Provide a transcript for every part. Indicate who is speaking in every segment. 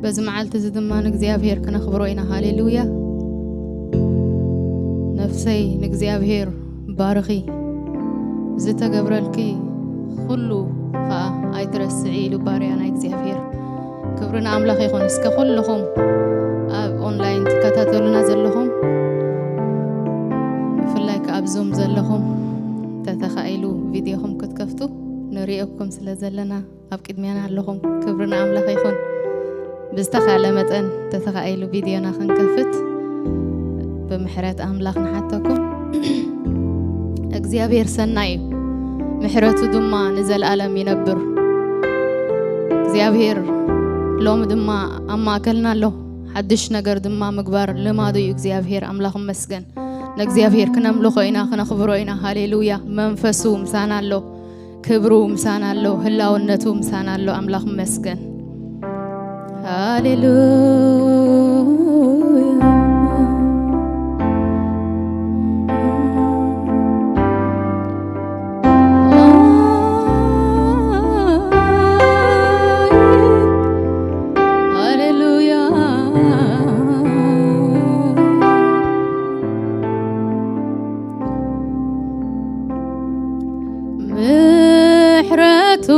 Speaker 1: بزمعلت زدمان እግዚአብሔር ከነخبሮ ኢና ሃሌሉያ ነፍሰይ ንእግዚአብሔር ባርኺ ዝተገብረልኪ ሁሉ አይትረስዒ ኢሉ ባርያና እግዚአብሔር ክብርና አምላኽ ይኹን እስከ ኩልኹም ኣብ ኦንላይን ተከታተሉና ዘለኹም ብፍላይ ካብ ዞም ዘለኹም ተተኻኢሉ ቪድዮኹም ክትከፍቱ ንሪአኩም ስለ ዘለና ኣብ ቅድሚያና ኣለኹም ክብርና አምላኽ ይኹን بستخدم متن تتخيلوا فيديونا خنكفت بمحرات أملاك نحتكم እግዚአብሔር ሰናይ محرته دما نزل عالم ينبر እግዚአብሔር لوم دما أما أكلنا له حدش نجر دما مقبر لما دو እግዚአብሔር أملاك مسجن እግዚአብሔር كنملخه إنا خنخبره إنا هاليلويا منفسه مسانا له كبره مسانا له هلاونته مسانا له أملاك مسجن Hallelujah. Hallelujah. Mihratu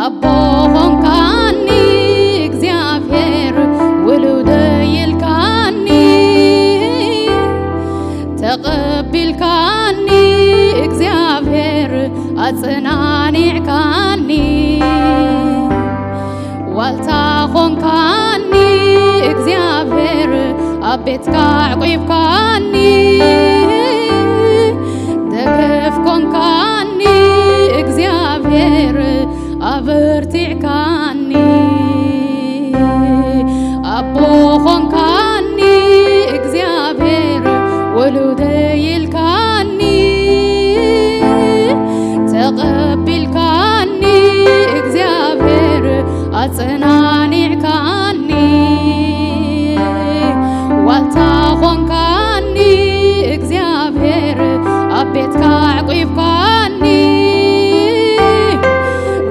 Speaker 1: أبوهم كاني እግዚአብሔር ولو ديل كاني تقبلكاني እግዚአብሔር አጽናኒዕካኒ ዋልታ ኾንካኒ እግዚአብሔር ኣብ ቤትካ ዕቂብካኒ ደገፍ ኾንካኒ እግዚአብሔር ኣበርቲዕካኒ ኣቦ ኾንካኒ እግዚአብሔር ወሉደይ ኢልካኒ ተቐቢልካኒ እግዚአብሔር ኣጽናኒዕካኒ ዋልታ ኾንካኒ እግዚአብሔር ኣብ ቤትካ ዕቂብካኒ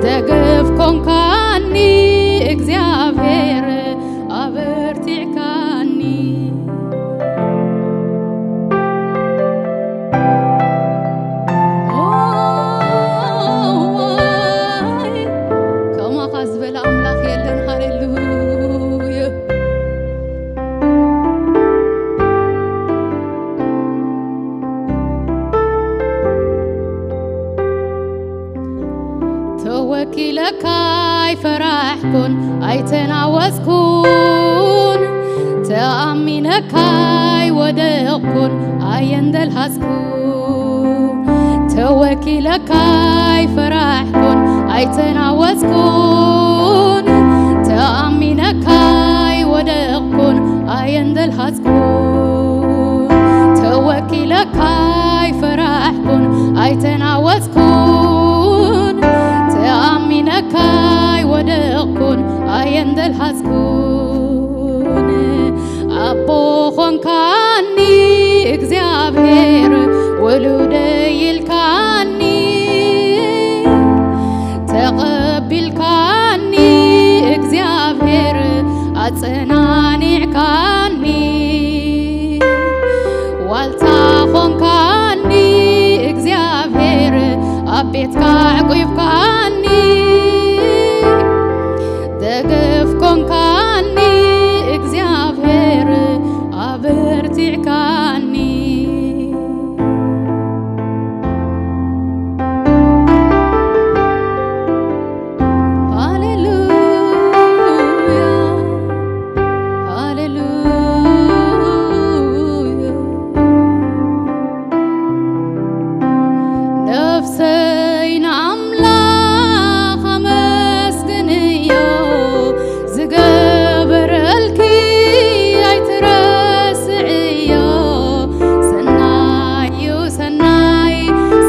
Speaker 1: ደገፍ ኾንካኒ እግዚአብሔር ኣበርቲዕካኒ ከማኻ ዝበለ ኣምላኽ የለን ሃሌሉያ ተወኪለካ ኣይፈራሕኩን ኣይተናወጽኩን ተኣሚነካ ኣይወደቕኩን ኣየንደልሃጽኩን ተወኪለካ ኣይፈራሕኩን ኣይተናወጽኩን ተኣሚነካ ኣይወደቕኩን ኣየንደልሃጽኩን ተወኪለካ ኣይፈራሕኩን ኣይተናወጽኩን ተኣሚነካ ኣይወደቕኩን ኣየንደልሃጽኩን ኣቦ ኾንካኒ እግዚአብሔር ወሉደይ ኢልካኒ ተቐቢልካኒ እግዚአብሔር ኣጽናኒዕካኒ ዋልታ ኾንካኒ እግዚአብሔር ኣብ ቤትካ ዕቂብካኒ ደገፍ ኾንካኒ እግዚአብሔር ኣበርቲዕካኒ ነፍሰይ ንኣምላኽ ኣመስግንዮ ዝገበረልኪ ኣይትረስዕዮ ሰናይ ሰናይ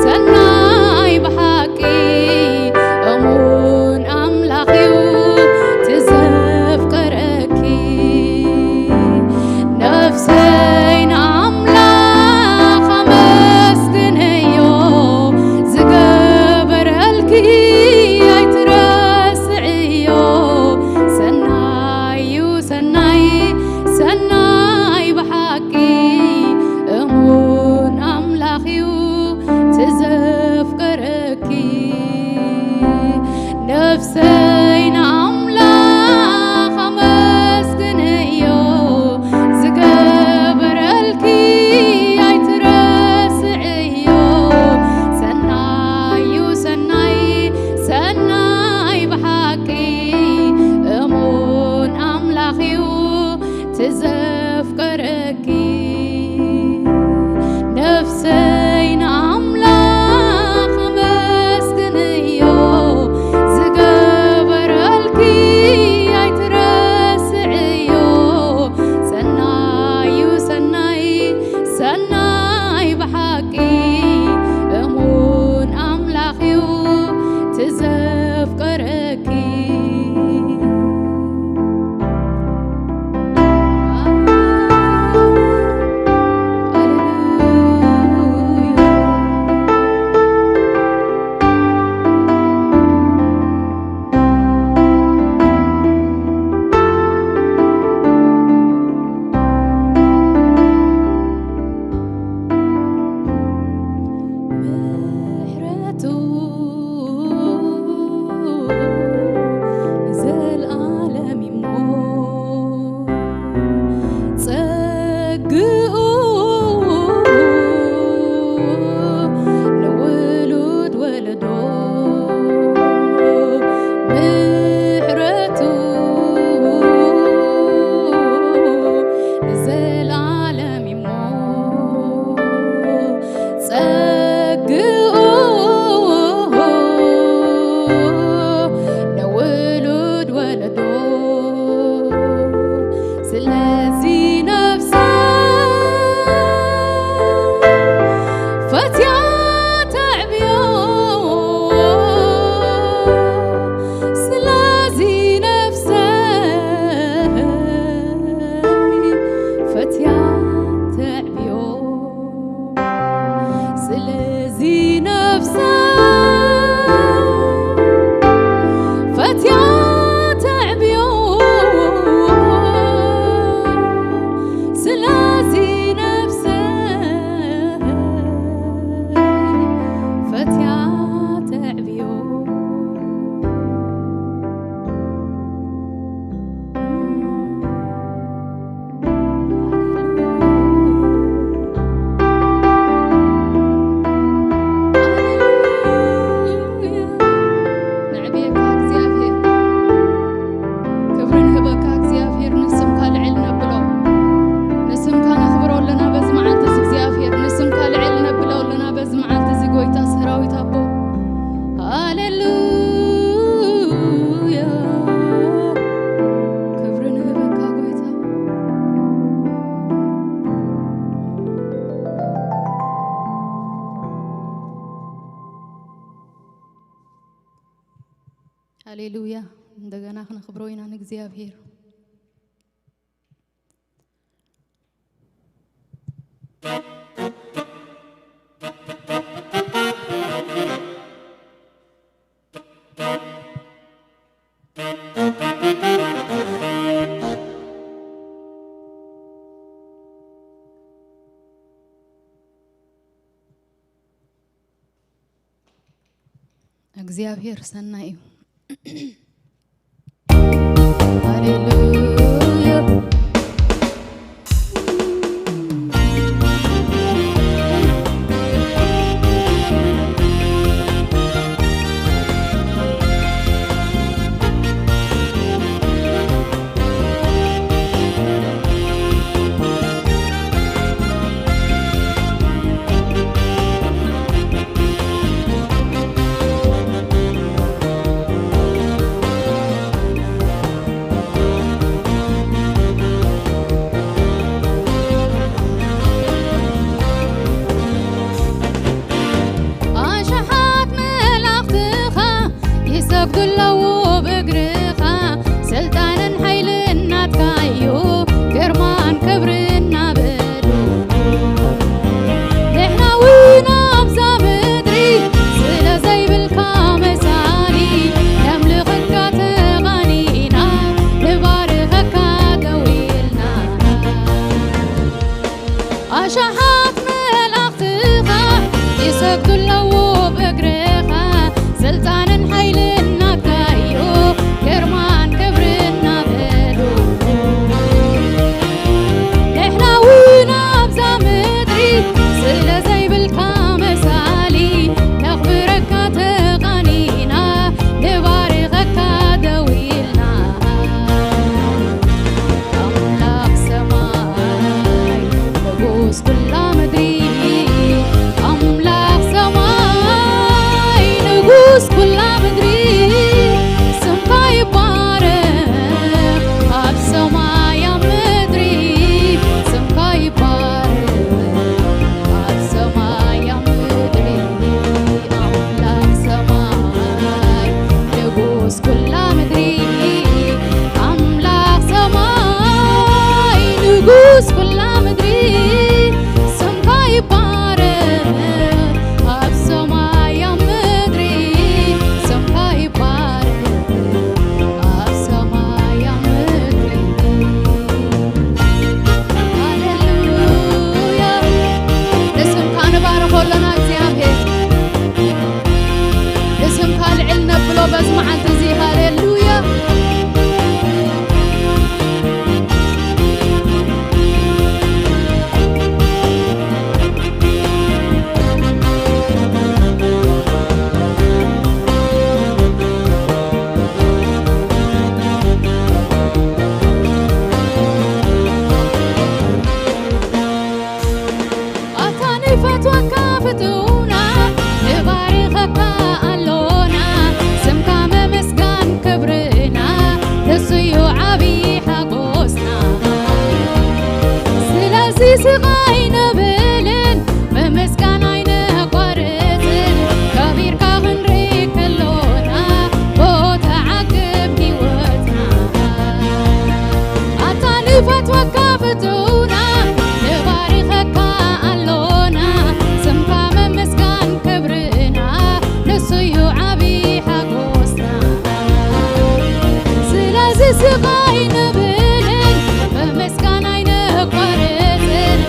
Speaker 1: ሰናይ ብሓቂ እሙን ኣምላኽ እዩ ትዘፍቅረኪ ነፍሰይ ንኣምላኽ ኣመስግንዮ ዝገበረልኪ ኣይትረስዕዮ ሰናይ ሰናይ ሰናይ ብሓቂ እሙን ኣምላኽ እዩ ትዘፍቅረኪ ነፍሰይ ንኣምላኽ ኣመስግንዮ ዝገበረልኪ ኣይትረስዕዮ ሰናይ ሰናይ ሰናይ ብሓቂ እሙን ኣምላኽ እዩ ትዘፍቅረኪ ነፍሰይ ንኣምላኽ ኣመስግንዮ ዝገበረልኪ ኣይትረስዕዮ ሰናይ ሰናይ ሰናይ ብሓቂ እሙን ኣምላኽ እዩ ትዘፍቅረኪ ሃሌሉያ እንደገና ክነኽብሮ ኢና ንእግዚአብሔር እግዚአብሔር ሰናይ እዩ ሃሌሉያ
Speaker 2: ስቃይ ንብልን በመስጋና ይነቋርፅን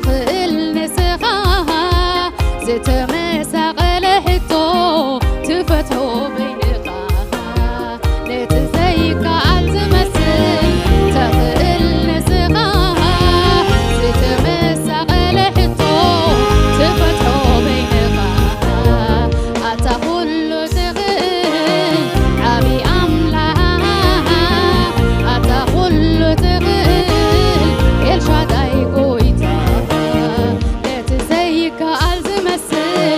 Speaker 1: تخيل نسخها زتمساقل حتو تفتحو بينقها لتزيك عالزمسل تخيل نسخها زتمساقل حتو تفتحو بينقها أتا كل تغيل عبي أملاها أتا كل تغيل الشاداي قويتا لتزيك عالزمسل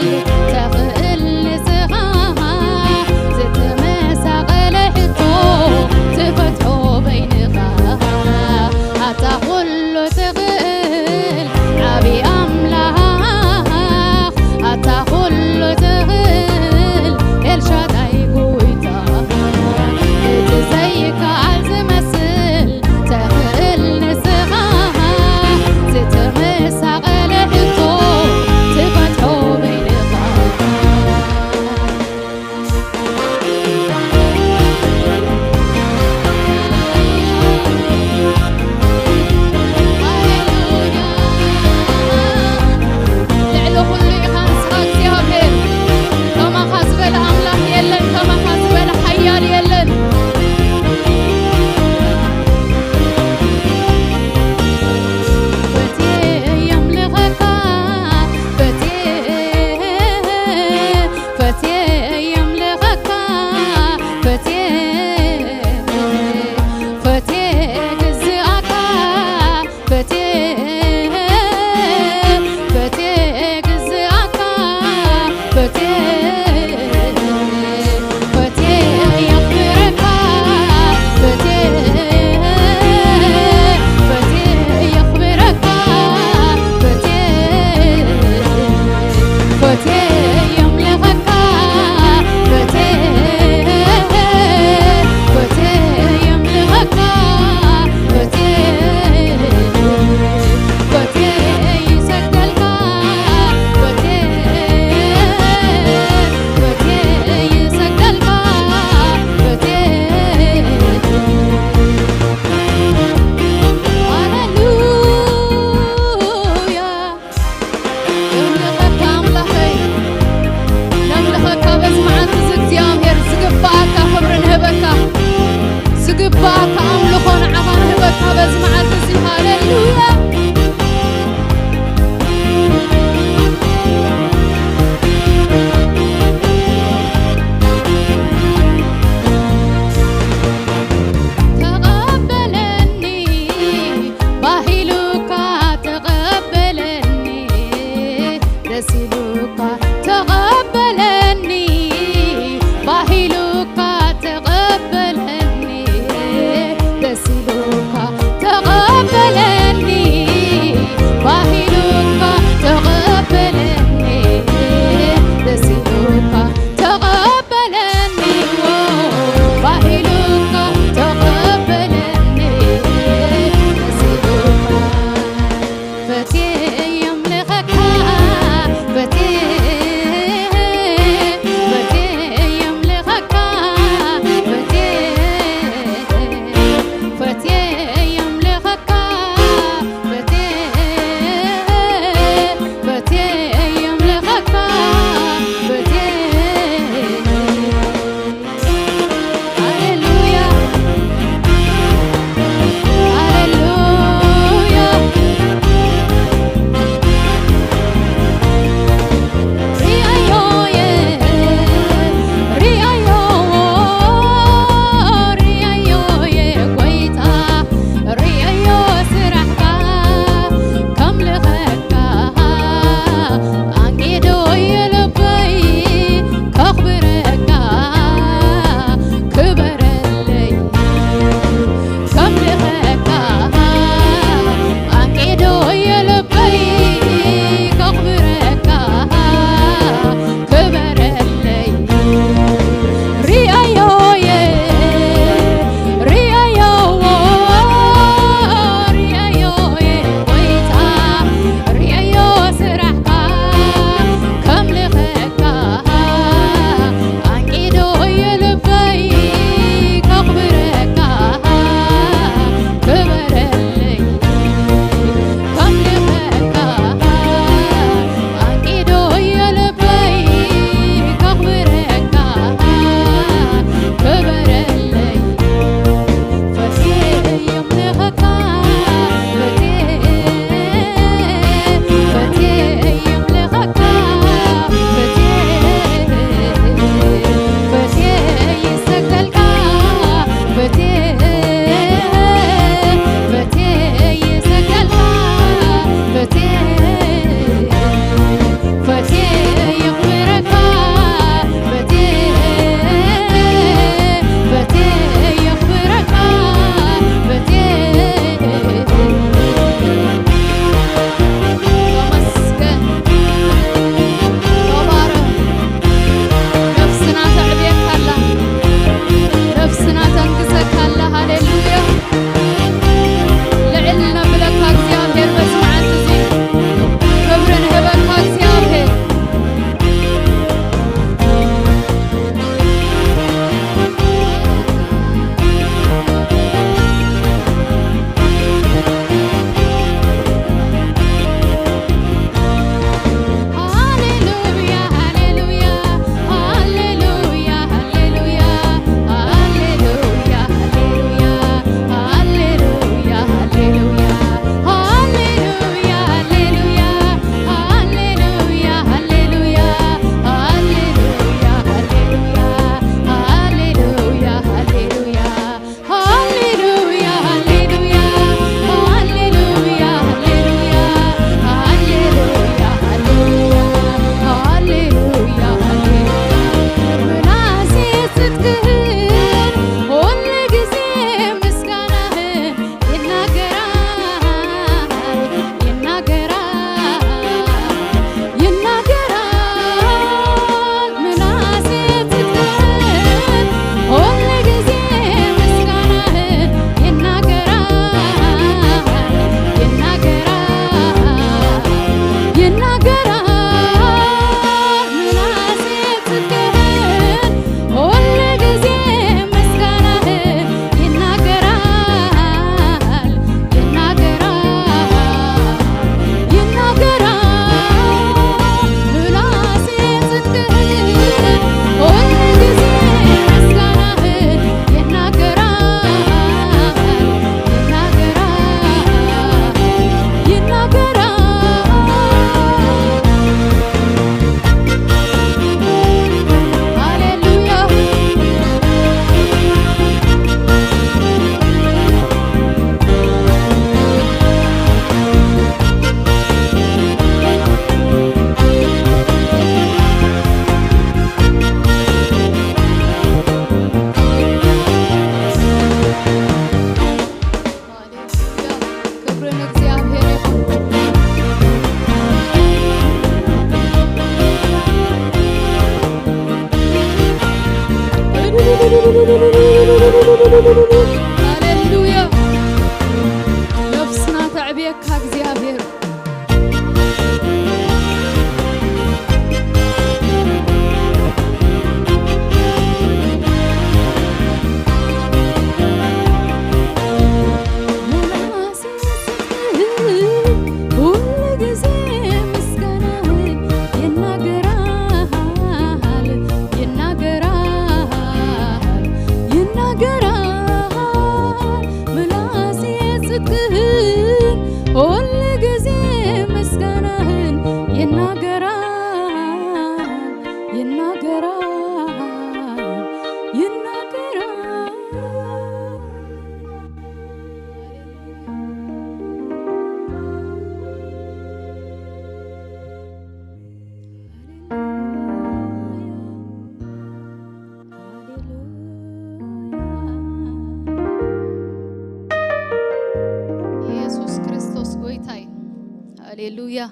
Speaker 1: هاليلويا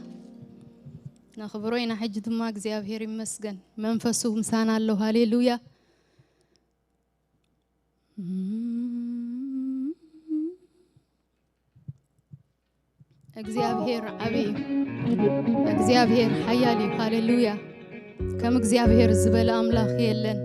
Speaker 1: نخبروينا حجة ما እግዚአብሔር ይመስገን መንፈሱ ምሳና አለው ሃሌሉያ እግዚአብሔር አብይ እግዚአብሔር ኃያል ሃሌሉያ ከም እግዚአብሔር ዝበለ አምላክ የለን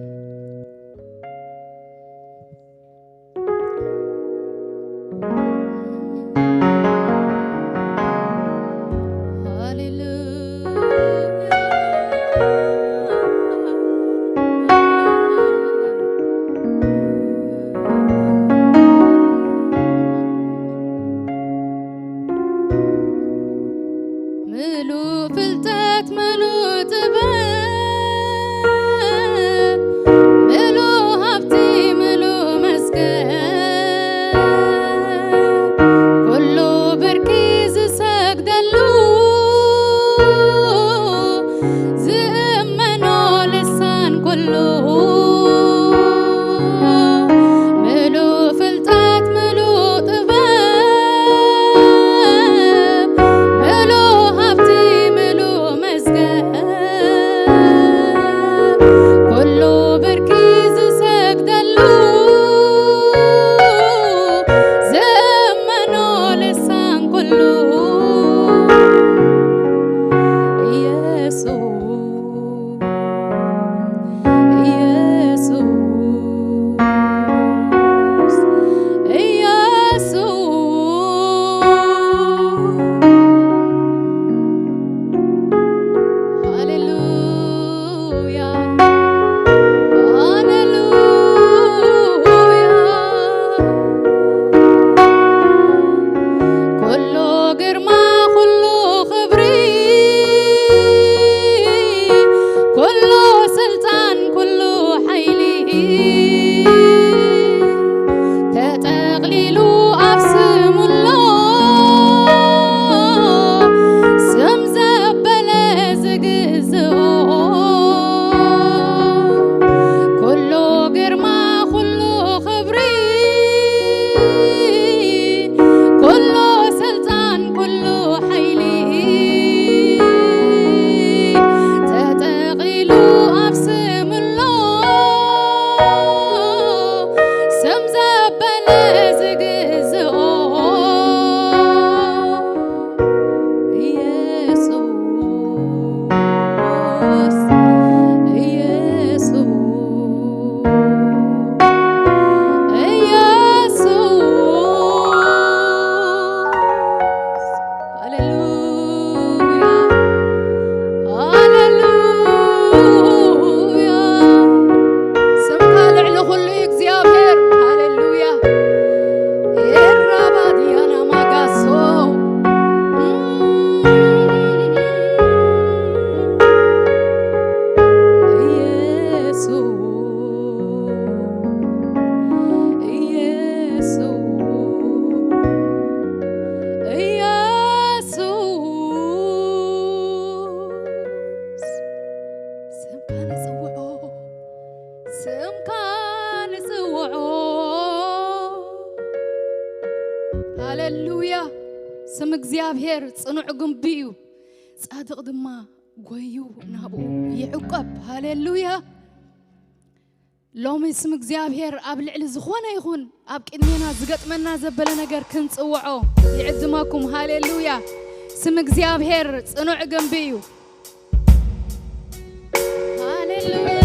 Speaker 1: هاليلويا سم እግዚአብሔር ጽኑዕ ግንብዩ ጻድቅ ድማ ጎዩ ናብኡ ይዕቀብ ሃሌሉያ ሎሚ ስም እግዚአብሔር ኣብ ልዕሊ ዝኾነ ይኹን ኣብ ቅድሜና ዝገጥመና ዘበለ ነገር ክንጽውዖ ይዕድመኩም ሃሌሉያ ስም እግዚአብሔር ጽኑዕ ግንብዩ ሃሌሉያ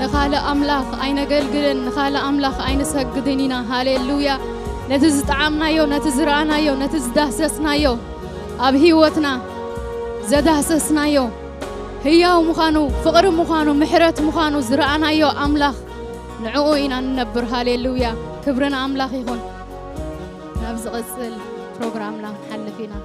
Speaker 1: نخال أملاخ أين قلقلن نخال أملاخ أين سجدنينا هاليلويا نتز طعامنا يو نتز رانا يو نتز دهسسنا يو أبهيوتنا زدهسسنا يو هياو مخانو فقر مخانو محرت مخانو زرعنا يو أملاخ نعوينا ننبر هاليلويا كبرنا أملاخ يكون نبز غسل برنامجنا حل فينا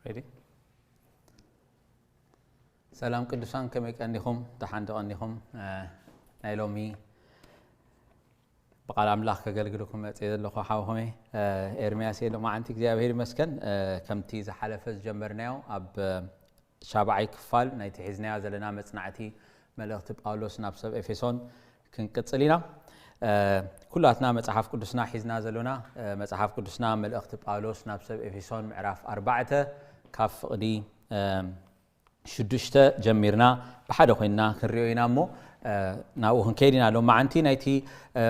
Speaker 2: Ready? سلام قدسان كم يكنيهم تحند أنيهم نايلومي بقال أملاك كجلجلكم تيجي لقوا حاوهمي إرمياس يلو ما عندك زي أبهير مسكن كم تيز حلفز جمرناو أب شابعي كفال نيتحزناو زلنا مصنعتي ملأخت باولوس نابسب إفسون كنقصلينا كلاتنا مصحف قدسنا حزنا زلونا مصحف قدسنا ملأخت باولوس نابسب إفسون معرف 4 كاف قدي شدشته جميرنا بحدا خوينا كريوينا مو ناوهن كيدنا لو معنتي نايتي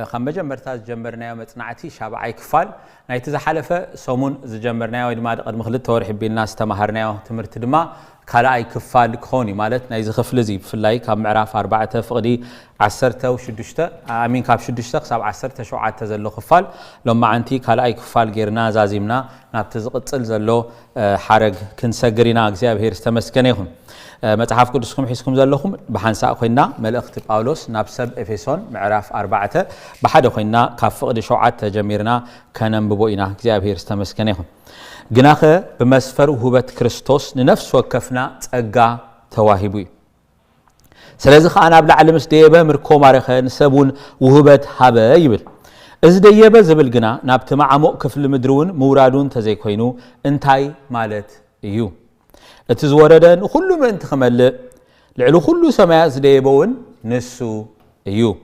Speaker 2: خم جمرتاز جمرنا مصنعتي شابعي كفال نايتي زحلفه سومون زجمرنا ويدما قد مخلت تورح بينا استمهرنا تمرت دما كالاي كفال كوني مالت نايز خفلزي بفلاي كاب معراف 4 فقدي 10 وشدشته امين كاب شدشته حساب 10 شوعات تزلو خفال لو معنتي كالاي كفال غيرنا زازيمنا نابت زقصل زلو حرج كنسغرينا اغزيابهير استمسكن يخون مصحف قدسكم حيسكم زلكم بحنسا خوينا ملأخت باولوس نابسب افيسون معراف 4 بحد خوينا كاب فقدي شوعات تجميرنا كننببوينا اغزيابهير استمسكن يخون جناخه بمسفر وهبت كريستوس لنفس وكفنا تقى تواهبوي سلازي خانا بلا علمس ديبه مركو مارخه نسبون وهبت هبه يبل از ديبه زبل جنا نابت معمق كفل مدرون مورادون تزي كوينو انتاي مالت ايو اتزوردن كل ما انت خمل لعلو كل سماء زديبون نسو ايو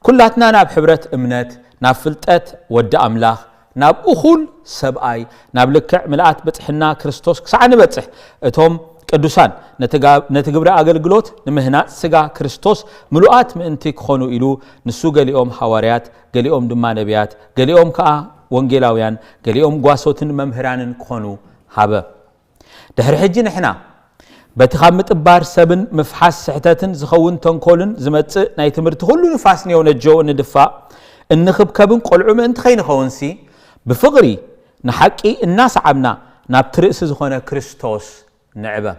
Speaker 2: كلاتنا ناب حبرت امنت ناب فلطت ود املاح ناب أخول سبعي ناب لكع ملأت بتحنا كريستوس كسعنا بتح اتهم قدوسان نتجبر أجلجلوت نمهنا سجا كريستوس ملؤات من انتك خونو إلو نسوق اليوم حواريات اليوم دمان نبيات اليوم كا وانجيلاويان اليوم قاسوتن ممهران خونو هذا دهر حجي نحنا بتخمت بار سبن مفحص سحتاتن زخون تنقولن زمت نايتمرت كله نفاسني ونجو ندفع النخب كبن قلعو من انت خين خونسي بفقري نحكي الناس عبنا نابترئس زخونا كريستوس نعبه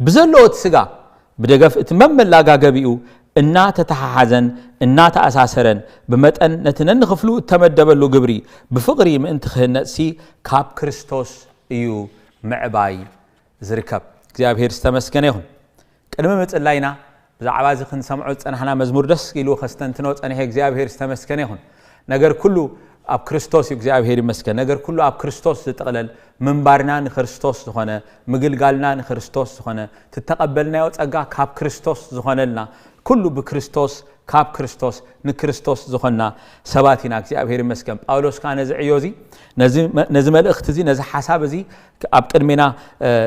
Speaker 2: بزلوت سقا بدقف اتمم اللاقا قبيئو انا تتححزن انا تأساسرن بمتأن نتنن خفلو تمدبلو قبري بفقري من انت خنسي كاب كريستوس ايو معباي زركب كذاب هير استمسكنيهم كلمة متقلينا بزعبازي خن سمعوت انا حنا مزمور دس كيلو خستنتنوت انا هيك كذاب هير استمسكنيهم نجر كله أب كريستوس يجزاء هيري مسكن نجر كله أب كريستوس تتقلل من بارنا نخريستوس زخانة مقل قالنا نخريستوس زخانة تتقبلنا وتأجا كاب كريستوس زخانة لنا كله بكريستوس كاب كريستوس نكريستوس زخانة سباتنا يجزاء هيري مسكن باولوس كان زعيوزي نزم الاختزي نز حساب زي أب كرمنا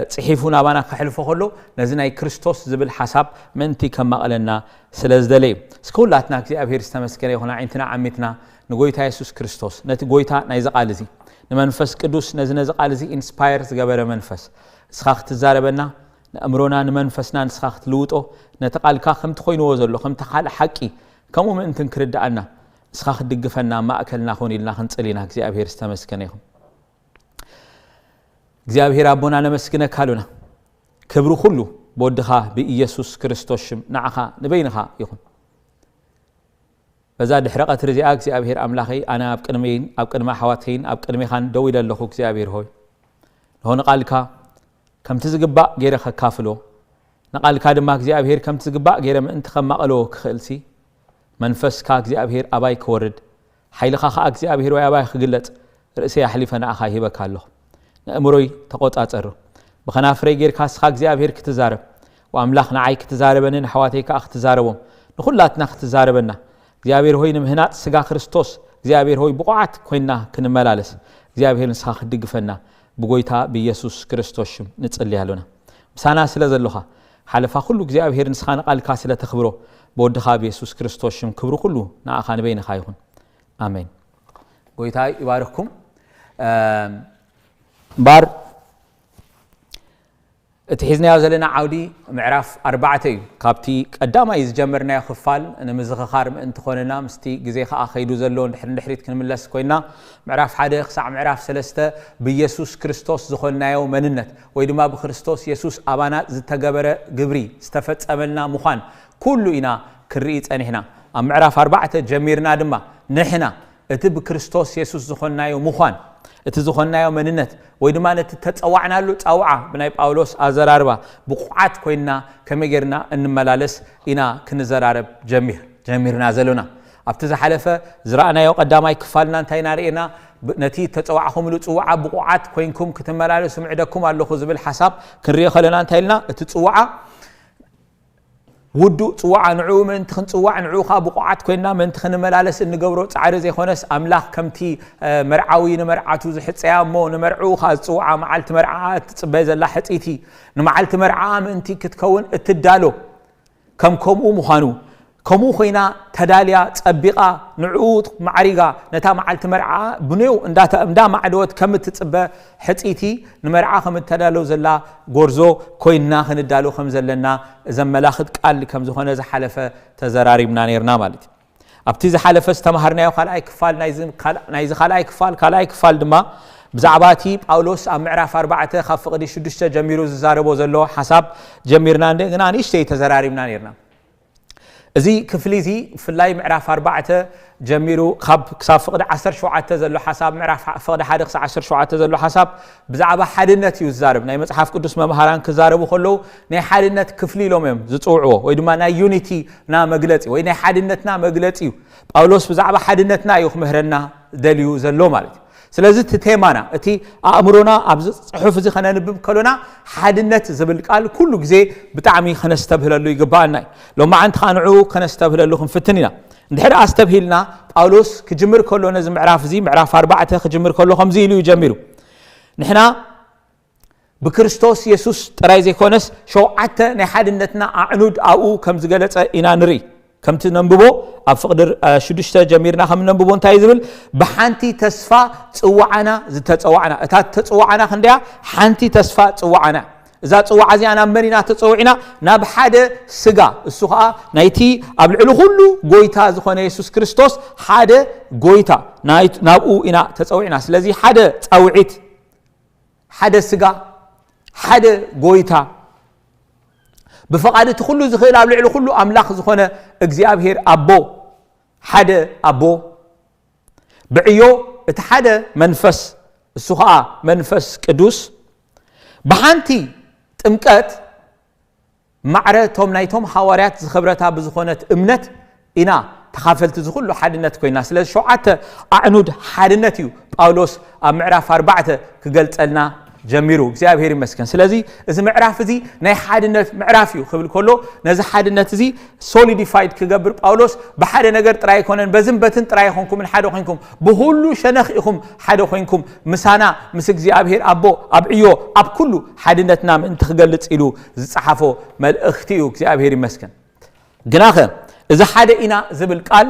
Speaker 2: صحيفنا بانا كحلفه كله نزنا كريستوس زبل حساب من تي كما قالنا سلز دلي سكولاتنا يجزاء هيري استمسكني هنا عندنا عمتنا نقولتها يسوع كريستوس نتقولتها نايزق علزي نمنفس قدوس نزق علزي إنسبايرز جبر منفس سخاخت زاربنا نأمرنا نمنفسنا نسخاخت لوطو نتقال كاخم تخوين وزلو خم تقال حكي كم من تنكرد عنا سخاخت دقفنا ما أكلنا خوني لنا خنصلينا كزي أبهير استمسكنيهم كزي أبهير أبونا نمسكنا كالونا كبرو كله بودها بإيسوس كريستوس نعها نبينها يخون بزاد حرقة رزقك زي أبهير أملاخي أنا أبقنمين أبقنما حواتين أبقنمي خان دويل اللخوك زي أبهير هوي هون قالك كم تزقبا غيرك كافلو نقالك دماك زي أبهير كم تزقبا غير ما انت خم مقلو خلسي منفس كاك زي أبهير أباي كورد حيلخا خاك زي أبهير ويا أباي خقلت رأسي أحلفنا أخا هيبك الله نأمروي تقوت أتأرو بخنا فري غير كاس خاك زي أبهير كتزارب وأملاخنا عاي كتزاربنين حواتيك أخ تزاربهم نخلاتنا أخ تزاربنا እግዚአብሔር ሆይ ንምህናት ስጋ ክርስቶስ እግዚአብሔር ሆይ በቋዓት ኮይና ክንመላለስ እግዚአብሔር ንስኻ ድግፈና በጎይታ በኢየሱስ ክርስቶስም ንጽልያለና ምሳና ስለዘለኻ ሓለፋ ሁሉ እግዚአብሔር ንስኻ ንቃልካ ስለተኽብሮ በወድኻ በኢየሱስ ክርስቶስም ክብሩ ሁሉ ንኣኻ ንበይንኻ ይኹን አሜን ጎይታ ይባርክኩም ባር اتحزنا زلنا عودي معرف 4 كابتي قداما يزجمرنا خفال انا مزخخار انت خوننا مستي غزي خا خيدو زلو نحريت كنملس كوينا معرف 1 خصع معرف 3 بيسوس كريستوس زخونايو مننت وي دما بكريستوس يسوس ابانا زتغبره غبري استفصملنا مخان كله انا كري صنحنا معرف 4 جميرنا دما نحنا اتب كريستوس يسوس زخونايو مخان اتزخنايو مننت ويدما نتتصوعنا له صوعه بناي باولوس ازراربا بقعات كوينا كميغرنا انملالس انا كنزرارب جميرنا زلونا ابتز حلفه زرعنايو قداماي كفالنا انتينا رينا نتي تتصوعهم له صوعه بقعات كوينكم كتملالس معدكم الله زبل حساب كنري خلنا انتيلنا تتصوعه ودو صواع نعو من تخن صواع نعو خابقعات كوينا من تخن ملالس انغبرو صعر زي خونس املاح كمتي مرعاوي نمرعاتو زحصيا مو نمرعو خا صواع معلت مرعات تصبي زلا حصيتي نمعلت مرعا منتي كتكون اتدالو كمكمو مخانو كمو خوينا تداليا صبيقا نعوت معريغا نتا معلت مرعا بنيو اندا معدوت كم تصبه حصيتي نمرعا كم تدالو زلا غورزو كوينا خندالو خم زلنا زملاخت قال كم زخونه زحلفه تزراريبنا نيرنا مالتي ابتي زحلفه استمهرنايو خلاي كفال نايز خلاي كفال دما بزعباتي باولوس امعراف 4 خف قدي 6 جميرو زاربو زلو حساب جميرنا عندنا نيشتي تزراريبنا نيرنا ازي كفليزي في اللاي معراف 4 جميرو خب كسافقد 10 شوعته زلو حساب معراف فقد 10 شوعته زلو حساب بزعبه حدنت يزارب ناي مصحف قدس ممهران كزاربو خلو ناي حدنت كفلي لومم زصوعو وي دما ناي يونيتي نا مغلصي وي ناي حدنتنا مغلصي باولوس بزعبه حدنتنا يخ مهرنا دليو زلو مالتي ስለዚህ ተቴማና እቲ አእምሮና አብዝ ጽሑፍ እዚ ኸነንብብ ከሎና ሓድነት ዝብል ቃል ኩሉ ግዜ ብጣዕሚ ኸነስተብህለሉ ይግባአና ሎማ አንተ ኻንዑ ኸነስተብህለሉ ክንፍትንና እንድሕር አስተብሂልና ጳውሎስ ክጅምር ከሎ ነዚ ምዕራፍ እዚ ምዕራፍ 4 ክጅምር ከሎ ከምዚ ኢሉ ይጀምሩ ንሕና ብክርስቶስ ኢየሱስ ጥራይ ዘይኮነስ ሸውዓተ ናይ ሓድነትና አዕኑድ አኡ ከም ዝገለጸ ኢና ንርኢ كمت ننببو افقدر شدشته جميرنا خم ننببو انتاي زبل بحانتي تسفا صوعنا زتصوعنا اتا تصوعنا خنديا حانتي تسفا صوعنا اذا صوع زي انا مرينا تصوعنا ناب حده سغا السخا نايتي ابلعلو كله غويتا زخونه يسوع كريستوس حده غويتا نايت نابو انا تصوعنا ስለዚህ حده صوعيت حده سغا حده غويتا بفقادت كله زخيل ابلعلو كله املاك زخونه እግዚአብሔር አቦ ሓደ አቦ بعيو اتحده منفس السخاء منفس قدوس بحانتي ጥምቀት معرتهم نايتهم حواريات زخبرتا بزخونت امنت انا تخافلت زخلو حدنت كوينا سلاذ شوعته اعنود حدنتيو باولوس معراف 4 كغلصلنا جميرو እግዚአብሔር ይመስገን ስለዚህ እዚ ምዕራፍ እዚ ናይ ሓድነት ምዕራፍ እዩ ክብል ከሎ ነዚ ሓድነት እዚ ሶሊዲፋይድ ክገብር ጳውሎስ በሓደ ነገር ጥራይ ኮነን በዝምበትን ጥራይ ኾንኩም ሓደ ኾንኩም በሁሉ ሸነኽ ኢኹም ሓደ ኾንኩም ምሳና ምስ እግዚአብሔር አቦ አብዕዮ አብ ኩሉ ሓድነትና ምን ትገልጽ ኢሉ ዝጻሓፎ መልእኽቲ እዩ እግዚአብሔር ይመስገን ግናኸ እዚ ሓደ ኢና ዝብል ቃል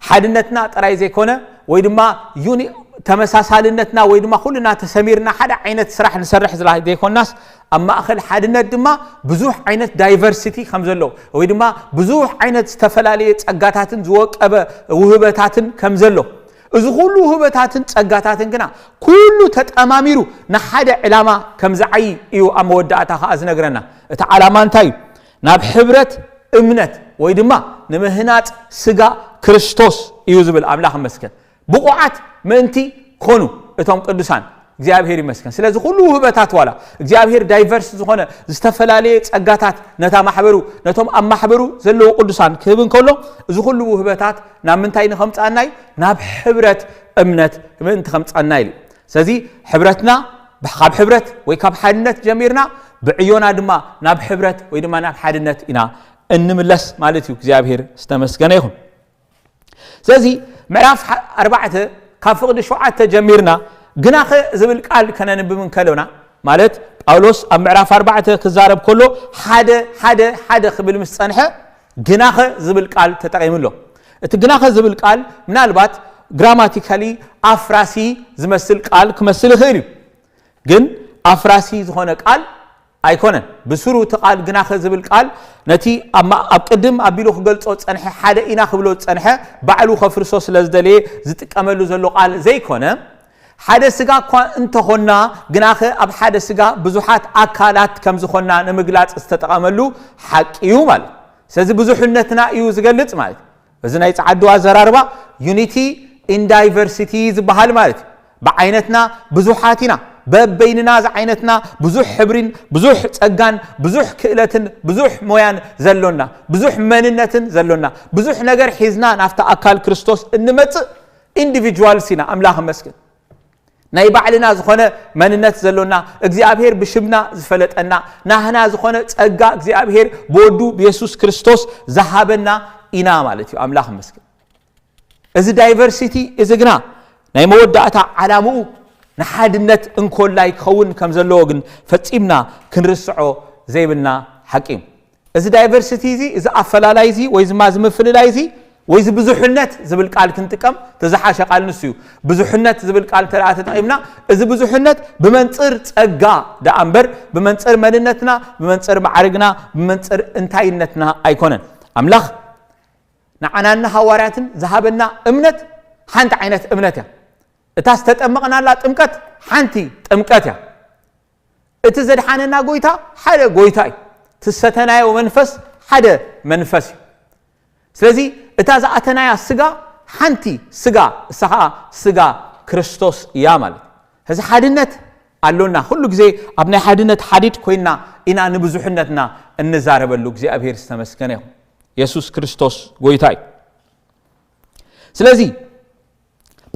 Speaker 2: ሓድነትና ጥራይ ዘይኮነ ወይ ድማ ዩኒ ተመሳሳልነትና ወይ ድማ ሁሉና ተሰሚርና ሓደ ዓይነት ስራሕ ንሰርሕ ዝላ ዘይኮናስ ኣብ ማእኸል ሓድነት ድማ ብዙሕ ዓይነት ዳይቨርሲቲ ከም ዘሎ ወይ ድማ ብዙሕ ዓይነት ዝተፈላለዩ ጸጋታትን ዝወቀበ ውህበታትን ከም ዘሎ እዚ ሁሉ ውህበታትን ጸጋታትን ግና ኩሉ ተጠማሚሩ ንሓደ ዕላማ ከም ዝዓይ እዩ ኣብ መወዳእታ ኸ ዝነግረና እቲ ዓላማ እንታይ ናብ ሕብረት እምነት ወይ ድማ ንምህናጽ ስጋ ክርስቶስ እዩ ዝብል ኣምላኽ መስከን بقعات منتي كونو اتم قدسان እግዚአብሔር ይመስገን ስለዚህ ሁሉ ውህበታት ዋላ እግዚአብሔር ዳይቨርስ ዝኾነ ዝተፈላልየ ጸጋታት ነታ ማሕበሩ ነቶም ኣብ ማሕበሩ ዘለው ቅዱሳን ክብን ከሎ እዚ ሁሉ ውህበታት ናብ ምንታይ ንኸምጻናይ ናብ ሕብረት እምነት ምን ተኸምጻናይ ስለዚህ ሕብረትና ካብ ሕብረት ወይ ካብ ሓድነት ጀሚርና ብዕዮና ድማ ናብ ሕብረት ወይ ድማ ናብ ሓድነት ኢና እንምለስ ማለት እዩ እግዚአብሔር ዝተመስገነ ይሁን ስለዚህ ምዕራፍ 4 ካብ ፍቅዲ 7 ጀሚርና ግናኸ ዝብል ቃል ከነንብብን ከለውና ማለት ጳውሎስ ኣብ ምዕራፍ 4 ክዛረብ ከሎ ሓደ ክብል ምስ ጸንሐ ግናኸ ዝብል ቃል ተጠቂምሎ እቲ ግናኸ ዝብል ቃል ምናልባት ግራማቲካሊ አፍራሲ ዝመስል ቃል ክመስል ይኽእል ግን አፍራሲ ዝኾነ ቃል ኣይኮነን ብስሩ ተቃል ግናኸ ዝብል ቃል ነቲ ኣብ ቅድም ኣቢሉ ክገልጾ ጸንሐ ሓደ ኢና ክብሎ ጸንሐ ባዕሉ ከፍርሶ ስለዝደለየ ዝጥቀመሉ ዘሎ ቃል ዘይኮነ ሓደ ስጋ እኳ እንተኾና ግናኸ ኣብ ሓደ ስጋ ብዙሓት አካላት ከም ዝኾና ንምግላጽ ዝተጠቀመሉ ሓቂዩ ማለት ስለዚህ ብዙሕነትና እዩ ዝገልጽ ማለት እዚ ናይ ጻዕዱ ኣዘራርባ ዩኒቲ ኢን ዳይቨርሲቲ ዝበሃል ማለት بعينتنا بزوحاتنا ببيننا زعينتنا بزوح حبرين بزوح ጸጋን بزوح ክእለትን بزوح مويان زلونا بزوح مننتن زلونا بزوح ነገር ሒዝና ናፍታ አካል ክርስቶስ እንመጽእ ኢንዲቪጁዋል ሲና አምላኽ መስገን ናይ ባዕልና ዝኾነ መንነት ዘሎና እግዚአብሔር ብሽምና ዝፈለጠና ናህና ዝኾነ ጸጋ እግዚአብሔር በወዱ ኢየሱስ ክርስቶስ ዘሃበና ኢና ማለት እዩ አምላኽ መስገን እዚ ዳይቨርሲቲ እዚ ግና ናይ መወዳእታ ዓላምኡ ንሓድነት እንኮላይ ክኸውን ከም ዘለዎ ግን ፈጺምና ክንርስዖ ዘይብልና ሓቂም እዚ ዳይቨርሲቲ እዚ ኣፈላላይ እዚ ወይ ዝማ ዝምፍልላይ እዚ ወይ ብዙሕነት ዝብል ቃል ክንጥቀም ተዛሓሸ ቃል ንስዩ ብዙሕነት ዝብል ቃል ተራእተ ተጠቂምና እዚ ብዙሕነት ብመንጽር ጸጋ ዳአምበር ብመንጽር መንነትና ብመንጽር ማዕርግና ብመንጽር እንታይነትና ኣይኮነን አምላኽ ንዓናና ሐዋርያትን ዝሃበና እምነት ሓንቲ ዓይነት እምነት እያ እታ ዝተጠመቕናላ ጥምቀት ሓንቲ ጥምቀት እያ እቲ ዘድሓነና ጎይታ ሓደ ጎይታ እዩ ትሰተናዮ መንፈስ ሓደ መንፈስ እዩ ስለዚ እታ ዝኣተናያ ስጋ ሓንቲ ስጋ እሳኻ ስጋ ክርስቶስ እያ ማለት እዚ ሓድነት አሎና ሁሉ ግዜ ኣብ ናይ ሓድነት ሓዲድ ኮይና ኢና ንብዙሕነትና እንዛረበሉ እግዚአብሔር ዝተመስገነ ይሁን ኢየሱስ ክርስቶስ ጎይታ እዩ ስለዚ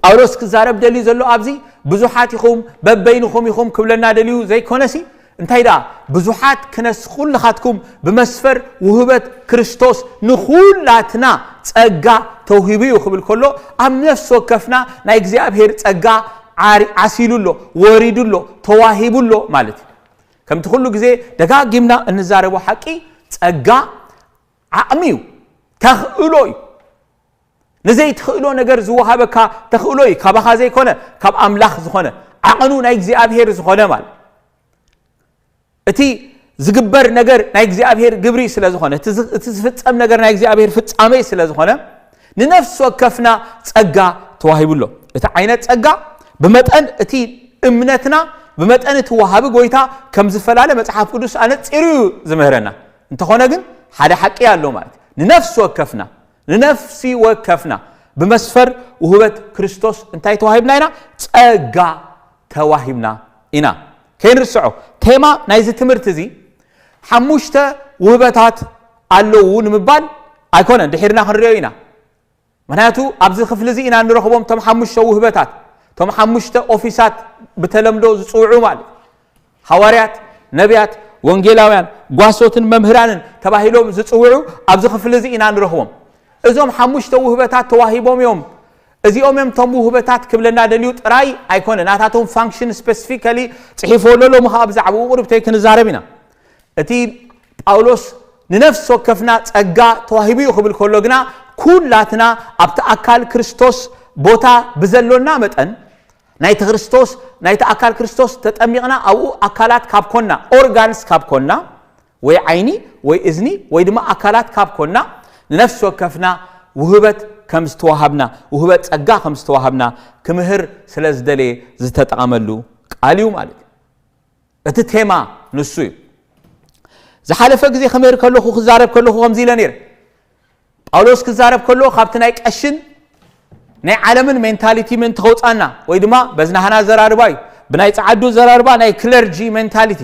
Speaker 2: ጳውሎስ ክዛረብ ደልዩ ዘሎ ኣብዚ ብዙሓት ይኹም በበይንኹም ይኹም ክብለና ደልዩ ዘይኮነሲ እንታይ ዳ ብዙሓት ክነስኹልኻትኩም ብመስፈር ውህበት ክርስቶስ ንኹላትና ጸጋ ተውሂቡ ይኽብል ከሎ ኣብ ነፍስ ወከፍና ናይ እግዚአብሔር ጸጋ ዓሲሉሎ ወሪዱሎ ተዋሂቡሎ ማለት እዩ ከምቲ ኩሉ ግዜ ደጋጊምና እንዛረቦ ሓቂ ጸጋ ዓቕሚው ተኽእሎ እዩ نزي تخيلو نجار زوها بكا تخيلوي كابها زي كونه كاب أملاخ زخونه عقنو نايجزي أبهر زخونه مال أتي زجبر نجار نايجزي أبهر جبري سلا زخونه تزفت أم نجار نايجزي أبهر فت أمي سلا زخونه لنفس وكفنا تأجا توهيب له عينت تأجا بمتأن أتي إمنتنا بمتأن توهاب جويتا كم زفلالة متحف قدوس أنا تيرو زمهرنا أنت خونه جن هذا حكي على مال لنفس وكفنا لنفسي وكفنا بمسفر وهبت كريستوس انتي توهبنا هنا تأجا توهبنا هنا كين رسعو تيما نايز تمرتزي حموشتا وهبتات اللون مبال ايكونا دحيرنا خنريوينا مناتو ابز خفلزي انا نرخبهم تم حموشتا وهبتات تم حموشتا اوفيسات بتلمدو زصوعو مال حواريات نبيات وانجيلاويان غواسوتن ممهرانن تباهيلوم زصوعو ابز خفلزي انا نرخبهم እዞም ሓሙሽተ ውህበታት ተዋሂቦም እዮም እዚኦም ቶም ውህበታት ክብለና ደልዩ ጥራይ ኣይኮነ ናታቶም ፋንክሽን ስፔሲፊካሊ ጽሒፎሎ ምኻብ ዛዕባ ቁርብተይ ክንዛረብና እቲ ጳውሎስ ንነፍስ ወከፍና ጸጋ ተዋሂቡ ይኽብል ከሎ ግና ኩላትና ኣብቲ ኣካል ክርስቶስ ቦታ ብዘሎና መጠን ናይቲ ክርስቶስ ናይቲ ኣካል ክርስቶስ ተጠሚቕና ኣብኡ ኣካላት ካብ ኮና ኦርጋንስ ካብ ኮና ወይ ዓይኒ ወይ እዝኒ ወይ ድማ ኣካላት ካብ ኮና نفس وكفنا وهبت كم استوهبنا وهبت ጸጋ كم استوهبنا كمهر سلازدلي زتتعملو قاليو مالك እቲ ቴማ ንሱ ዝሓለፈ ግዜ ከመር ከለኹ ክዛረብ ከለኹ ከምዚ ኢለ ነይረ ጳውሎስ ክዛረብ ከሎ ካብቲ ናይ ቀሽን ናይ ዓለምን ሜንታሊቲ ምን ተኸውፃና ወይ ድማ በዝናህና ዘራርባይ ብናይ ጻዓዱ ዘራርባ ናይ ክለርጂ ሜንታሊቲ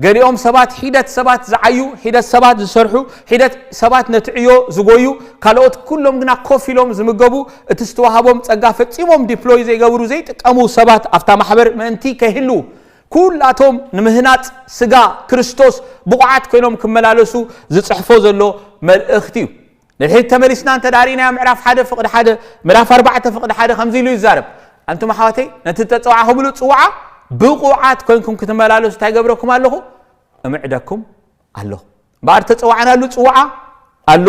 Speaker 2: ገሪኦም ሰባት ሂደት ሰባት ዝዓዩ ሂደት ሰባት ዝሰርሑ ሂደት ሰባት ነትዕዮ ዝጎዩ ካልኦት ኩሎም ግና ኮፊሎም ዝምገቡ እቲ ዝተዋሃቦም ጸጋ ፈጺሞም ዲፕሎይ ዘይገብሩ ዘይጥቀሙ ሰባት ኣፍታ ማሕበር ምእንቲ ከይህሉ ኩላቶም ንምህናጽ ስጋ ክርስቶስ ብቑዓት ኮይኖም ክመላለሱ ዝጽሕፎ ዘሎ መልእኽቲ እዩ ንድሕሪት ተመሊስና እንተዳሪና ምዕራፍ 1 ፍቕዲ 1 ምዕራፍ 4 ፍቕዲ 1 ከምዚ ኢሉ ይዛረብ አንቱም ኣሕዋተይ ነቲ ተጸዋዕኹምሉ ጽዋዓ ብቑዓት ኮይንኩም ክትመላለሱ እንታይ ገብረኩም ኣለኹ እምዕደኩም ኣለኹ ባር ተጸዋዕናሉ ጽዋዓ ኣሎ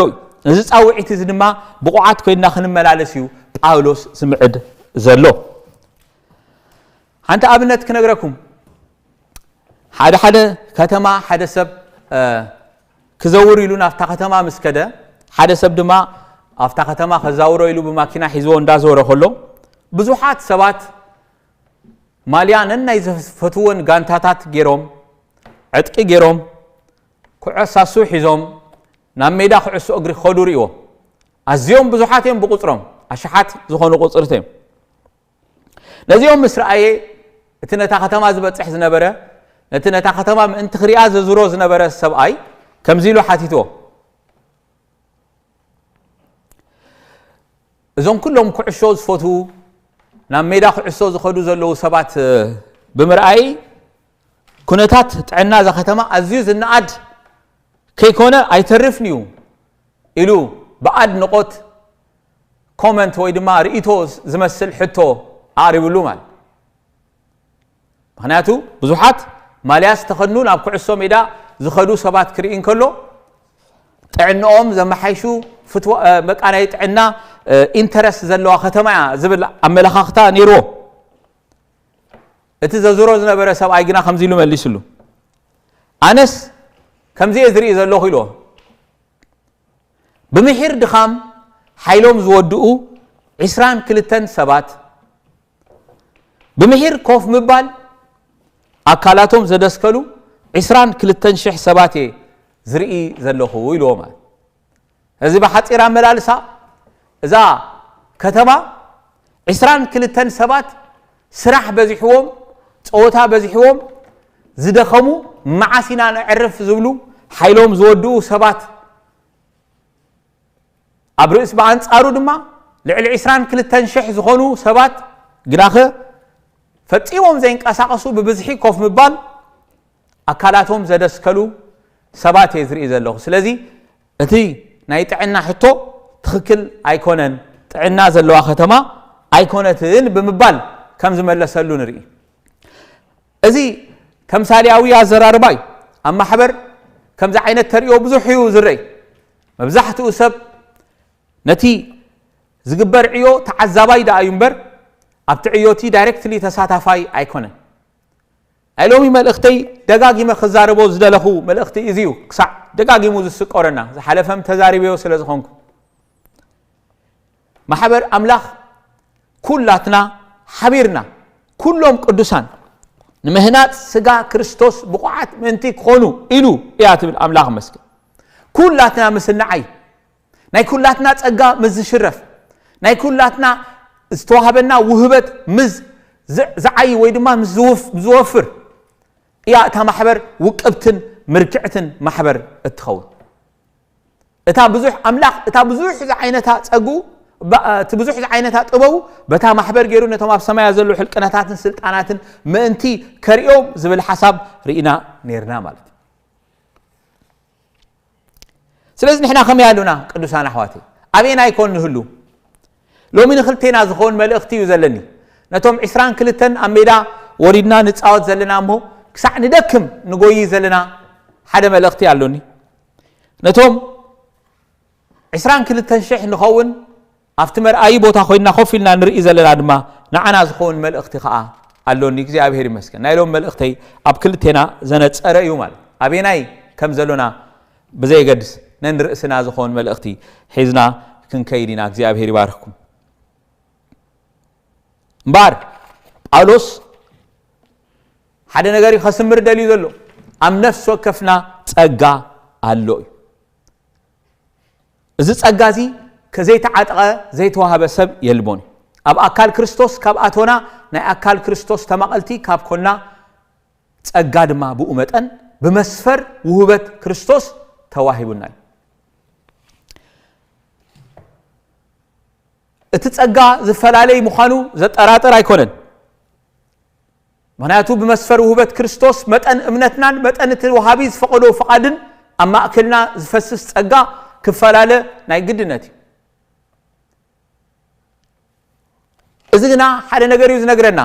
Speaker 2: እዚ ጻውዒት እዚ ድማ ብቑዓት ኮይና ክንመላለስ እዩ ጳውሎስ ዝምዕድ ዘሎ ሓንቲ ኣብነት ክነግረኩም ሓደ ከተማ ሓደ ሰብ ክዘውር ኢሉ ናፍታ ከተማ ምስከደ ሓደ ሰብ ድማ ኣፍታ ከተማ ከዛውሮ ኢሉ ብማኪና ሒዝዎ እንዳዘወረ ከሎ ብዙሓት ሰባት ማልያን ናይ ዘፈትወን ጋንታታት ገይሮም ዕጥቂ ገይሮም ኩዕሳሱ ሒዞም ናብ ሜዳ ኩዕሶ እግሪ ኸዱ ርእዎም ኣዝዮም ብዙሓት እዮም ብቁፅሮም ኣሽሓት ዝኾኑ ቁፅርት እዮም ነዚኦም ምስራአየ እቲ ነታ ከተማ ዝበጽሕ ዝነበረ ነቲ ነታ ከተማ ምእንቲ ክሪኣ ዝዝሮ ዝነበረ ሰብኣይ ከምዚ ኢሉ ሓቲትዎ እዞም ኩሎም ኩዕሾ ዝፈትዉ ናብ ሜዳ ኩዕሾ ዝኸዱ ዘለዉ ሰባት ብምርኣይ ኩነታት ጥዕና ዛ ከተማ ኣዝዩ ዝነኣድ ከይኮነ ኣይተርፍን እዩ ኢሉ በኣድ ንቆት ኮመንት ወይ ድማ ርእቶ ዝመስል ሕቶ ኣቕሪብሉ ማለት ምክንያቱ ብዙሓት ማልያ ዝተኸድኑ ናብ ኩዕሶ ሜዳ ዝኸዱ ሰባት ክርኢ እንከሎ ጥዕንኦም ዘመሓይሹ በቃ ናይ ጥዕና ኢንተረስት ዘለዋ ከተማ ዝብል ኣመለኻኽታ ነይርዎ እቲ ዘዝሮ ዝነበረ ሰብኣይ ግና ከምዚ ኢሉ መሊሱሉ ኣነስ ከምዚ ዝርኢ ዘለኹ ኢልዎ ብምሒር ድኻም ሓይሎም ዝወድኡ 22 ሰባት ብምሒር ኮፍ ምባል ኣካላቶም ዘደስከሉ 22,000 ሰባት ዝርኢ ዘለኹ ኢልዎ ማለት እዚ ብሓፂር ኣመላልሳ እዛ ከተማ 22 ሰባት ስራሕ በዚሕዎም ጾወታ በዚሕዎም ዝደኸሙ መዓሲና ንዕርፍ ዝብሉ ሓይሎም ዝወድኡ ሰባት ኣብ ርእስ በኣንጻሩ ድማ ልዕሊ 22,000 ዝኾኑ ሰባት ግናኸ ፈጺሞም ዘይንቀሳቐሱ ብብዝሒ ኮፍ ምባል ኣካላቶም ዘደስከሉ ሰባት ዝርኢ ዘለኹ ስለዚ እቲ ናይ ጥዕና ሕቶ ትኽክል ኣይኮነን ጥዕና ዘለዋ ከተማ ኣይኮነትን ብምባል ከም ዝመለሰሉ ንርኢ እዚ ተምሳሌያዊ ኣዘራርባ እዩ ኣብ ማሕበር ከምዚ ዓይነት ተሪኦ ብዙሕ እዩ ዝረአይ መብዛሕትኡ ሰብ ነቲ ዝግበር ዕዮ ተዓዛባይ ዳ እዩ እምበር ኣብቲ ዕዮቲ ዳይሬክትሊ ተሳታፋይ ኣይኮነን ናይ ሎሚ መልእኽተይ ደጋጊመ ክዛረቦ ዝደለኹ መልእኽቲ እዚዩ ክሳዕ ደጋጊሙ ዝስቆረና ዝሓለፈም ተዛሪበዮ ስለ ዝኾንኩ ማሕበር ኣምላኽ ኩላትና ሓቢርና ኩሎም ቅዱሳን ንምህናፅ ስጋ ክርስቶስ ብቑዓት ምእንቲ ክኾኑ ኢሉ እያ ትብል ኣምላኽ መስገን ኩላትና ምስናዓይ ናይ ኩላትና ጸጋ ምስ ዝሽረፍ ናይ ኩላትና ዝተዋሃበና ውህበት ምስ ዝዓይ ወይ ድማ ምስ ዝወፍር እያ እታ ማሕበር ውቅብትን ምርክዕትን ማሕበር እትኸውን እታ ብዙሕ ኣምላኽ እታ ብዙሕ ዓይነታ ጸጉ እቲ ብዙሕ ዓይነታ ጥበቡ በታ ማሕበር ገይሩ ነቶም ኣብ ሰማያ ዘሎ ሕልቅነታትን ስልጣናትን ምእንቲ ከሪኦም ዝብል ሓሳብ ርኢና ነርና ማለት ስለዚ ንሕና ከመይ ኣለና ቅዱሳን ኣሕዋተይ ኣበየና ይኮን ንህሉ ሎሚ ንኽልቴና ዝኾን መልእኽቲ እዩ ዘለኒ ነቶም 22 ኣብ ሜዳ ወሪድና ንፃወት ዘለና እሞ ክሳዕ ንደክም ንጎይ ዘለና ሓደ መልእኽቲ ኣሎኒ ነቶም 22,000 ንኸውን ኣብቲ መርኣይ ቦታ ኮይና ኮፍ ኢልና ንርኢ ዘለና ድማ ንዓና ዝኾን መልእኽቲ ከዓ ኣሎኒ እግዚኣብሔር ይመስገን ናይ ሎም መልእኽተይ ኣብ ክልቴና ዘነፀረ እዩ ማለት ኣበየናይ ከም ዘሎና ብዘይገድስ ነንርእስና ዝኾን መልእኽቲ ሒዝና ክንከይድ ኢና እግዚኣብሔር ይባርክኩም እምበር ጳውሎስ ሓደ ነገር ይኸስምር ደልዩ ዘሎ ኣብ ነፍሲ ወከፍና ጸጋ ኣሎ እዩ እዚ ጸጋ እዚ ከዘይተዓጠቐ ዘይተዋሃበ ሰብ የልቦን ኣብ ኣካል ክርስቶስ ካብ ኣቶና ናይ ኣካል ክርስቶስ ተማቐልቲ ካብ ኮና ጸጋ ድማ ብኡ መጠን ብመስፈር ውህበት ክርስቶስ ተዋሂቡና እቲ ጸጋ ዝፈላለይ ምዃኑ ዘጠራጥር ኣይኮነን ምክንያቱ ብመስፈር ውህበት ክርስቶስ መጠን እምነትናን መጠን እቲ ወሃቢ ዝፈቐዶ ፍቓድን ኣብ ማእከልና ዝፈስስ ጸጋ ክፈላለ ናይ ግድነት እዩ እዚ ግና ሓደ ነገር እዩ ዝነግረና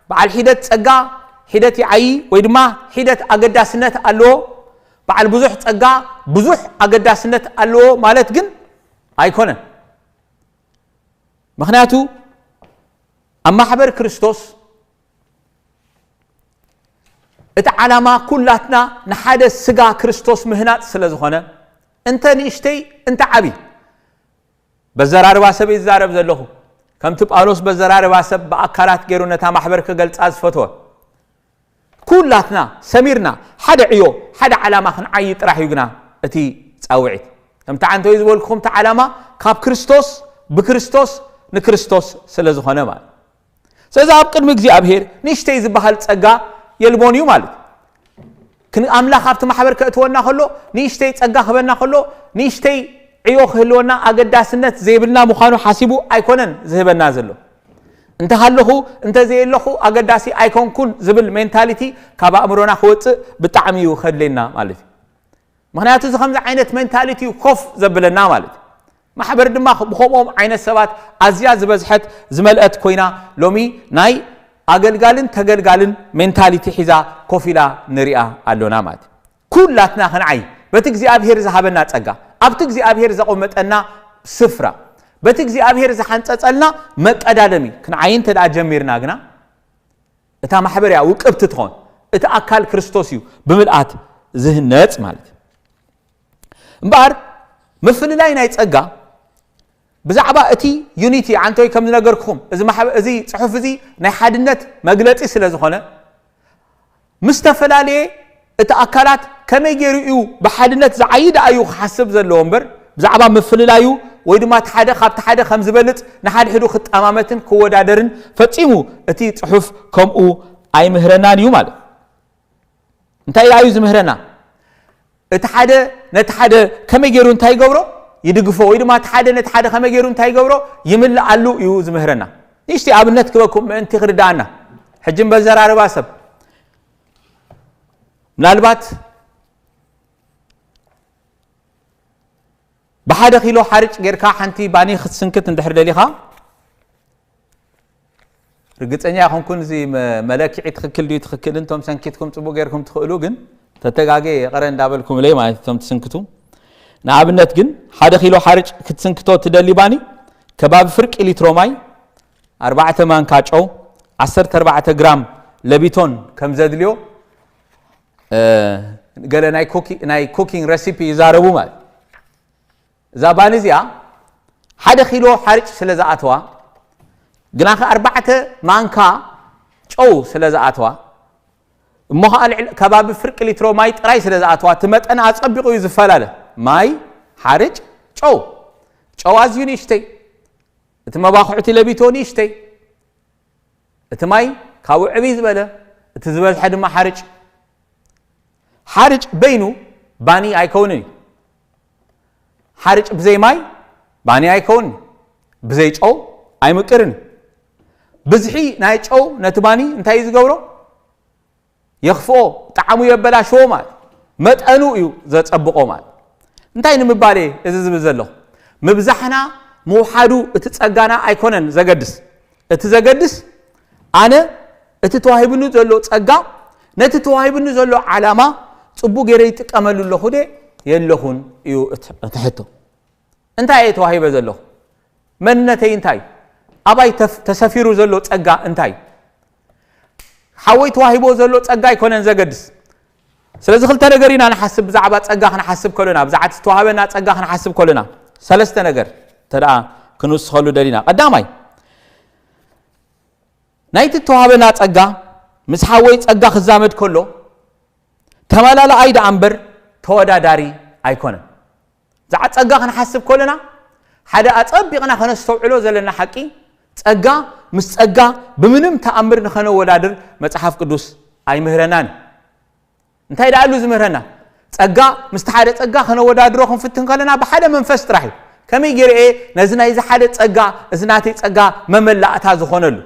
Speaker 2: በዓል ሒደት ጸጋ ሒደት ይዓይ ወይ ድማ ሒደት ኣገዳስነት ኣለዎ በዓል ብዙሕ ጸጋ ብዙሕ ኣገዳስነት ኣለዎ ማለት ግን ኣይኮነን ምክንያቱ ኣብ ማሕበር ክርስቶስ እቲ ዓላማ ኩላትና ንሓደ ስጋ ክርስቶስ ምህናፅ ስለ ዝኾነ እንተ ንእሽተይ እንተ ዓቢ በዘራርባ ሰብ ይዛረብ ዘለኹ ከምቲ ጳውሎስ በዘራርባ ሰብ ብኣካላት ገይሩ ነታ ማሕበር ክገልጻ ዝፈትወ ኩላትና ሰሚርና ሓደ ዕዮ ሓደ ዓላማ ክንዓይ ጥራሕ እዩ ግና እቲ ጻውዒት ከምቲ ዓንተ ወይ ዝበልኩኹም እቲ ዓላማ ካብ ክርስቶስ ብክርስቶስ ንክርስቶስ ስለ ዝኾነ ማለት سأزاب قد مجزيابهر نشتي زبهال تسقى يلبونيو مالت كن أملاخ أبت محبر كأتونا خلو نشتي تسقى خبرنا خلو نشتي عيوخ هلونا أقداس النت زيبلنا مخانو حاسبو أيكونن زهبنا زلو انت هلوخو انت زي اللوخو أقداسي أيكون كون زبل مينتاليتي كابا أمرونا خوت بتعميو خدلنا مالتي مهنياتو زخمز عينت مينتاليتي وخوف زبلنا مالتي محبر دما بخومهم عين السبات أزياز بزحت زملأت كوينا لومي ناي أقلقالن تقلقالن مينتاليتي حزا كوفيلا نريئة اللونا مالتي كلاتنا خنعي بتكزي أبهر زهابنا تسقى أبتكزي أبهر زقومت أنا سفرة بتكزي أبهر زحنت ألنا مكأدالمي كن عين تدع جميرنا قنا إتا محبر يا وكبت تخون إتا أكال كريستوسيو بملآت ذهنات مالت مبار مثل لا ينايت أجا بزعبا إتي يونيتي عن توي كم نجركم إذا محب إذا صحف إذا نحد النت مجلتي سلازخانة مستفلا ليه إتا أكالات كم يجريو بحد النت زعيد أيو حسب ذا اللومبر بزعبا مثل لا يو ويد ما تحدى خاب تحدى خمس بلت نحد حدو خط أمامتن كود عدرن فتيمو إتي صحف كم أو أي مهرنا يومال أنت أي عايز مهرنا اتحدى نتحدى كم يجرون تاي جورو يدقفوا ويد ما تحدى نتحدى كم يجرون تاي جورو يمل علو يوز مهرنا نيشتي أبنت كبكم أنت خردانا حجم بزر عربا سب نالبات بحدا خيلو حارج غير كا حنتي باني خصنكت اندحر دليخا رغصنيا يكون زي ملكعي تخكل دي تخكل انتم سنكتكم صبو غيركم تخلو غن تتغاغي قرن دابلكم لي ما انتم تسنكتو نابنت غن حدا خيلو حارج كتسنكتو تدلي باني كباب فرق لتروماي 4 مانكا ጨው 14 جرام لبيتون كم زدليو ገለ ናይ ኩኪንግ ሬሲፒ ይዛረቡ ማለት زابانيزيا حدا خيلو حرج سلازا أتوا جناخ 4 مانكا أو سلازا أتوا مها كباب فرق لترو ماي تراي سلازا أتوا تمت أنا أصبقوا يزفلاله ماي حرج أو أزيوني شتي تما باخعتي لبيتوني شتي تماي كاو عبيز بلا تزبل حد ما حرج بينو باني أيكوني حارج بزي ماي باني أيكون بزي أو أي مكرن بزحي نايج أو نتباني انتهي زجورو يخفو تعمو يبلا شو مال متأنو يو زت أبقو مال انتهي نمبالي إذا زبزله مبزحنا موحدو اتتسقانا أيكونن زقدس أنا اتتواهبنو زلو تسقا نتتواهبنو زلو علامة صبو غيريتك أملو الله ده يلهون يو تحتو انت اي توهيب زلو منتي انتي اباي تسفيرو زلو صقا انتي حوي توهيبو زلو صقا يكونن زغدس سلازي خلت نغرينا نحسب زعبا صقا نحسب كلنا بزعت توهبنا صقا نحسب كلنا ثلاثه نغر تدا كنوس خلو دلينا قداماي نايت توهبنا صقا مس حوي صقا خزامد كله تمالالا ايد انبر توداداري أيكون زعت أجا خن حسب كلنا حدا أطبقنا خن استوعلو زلنا حقي أجا مس أجا بمنم تأمر نخنا ودادر متحف قدوس أي مهرنان انتهي دعلو زمهرنا أجا مستحدث أجا خنا ودادرو خن فتن كلنا بحدا منفس ترحي كم يجري إيه نزنا إذا حدث أجا زناتي أجا مملأ أتازو خنلو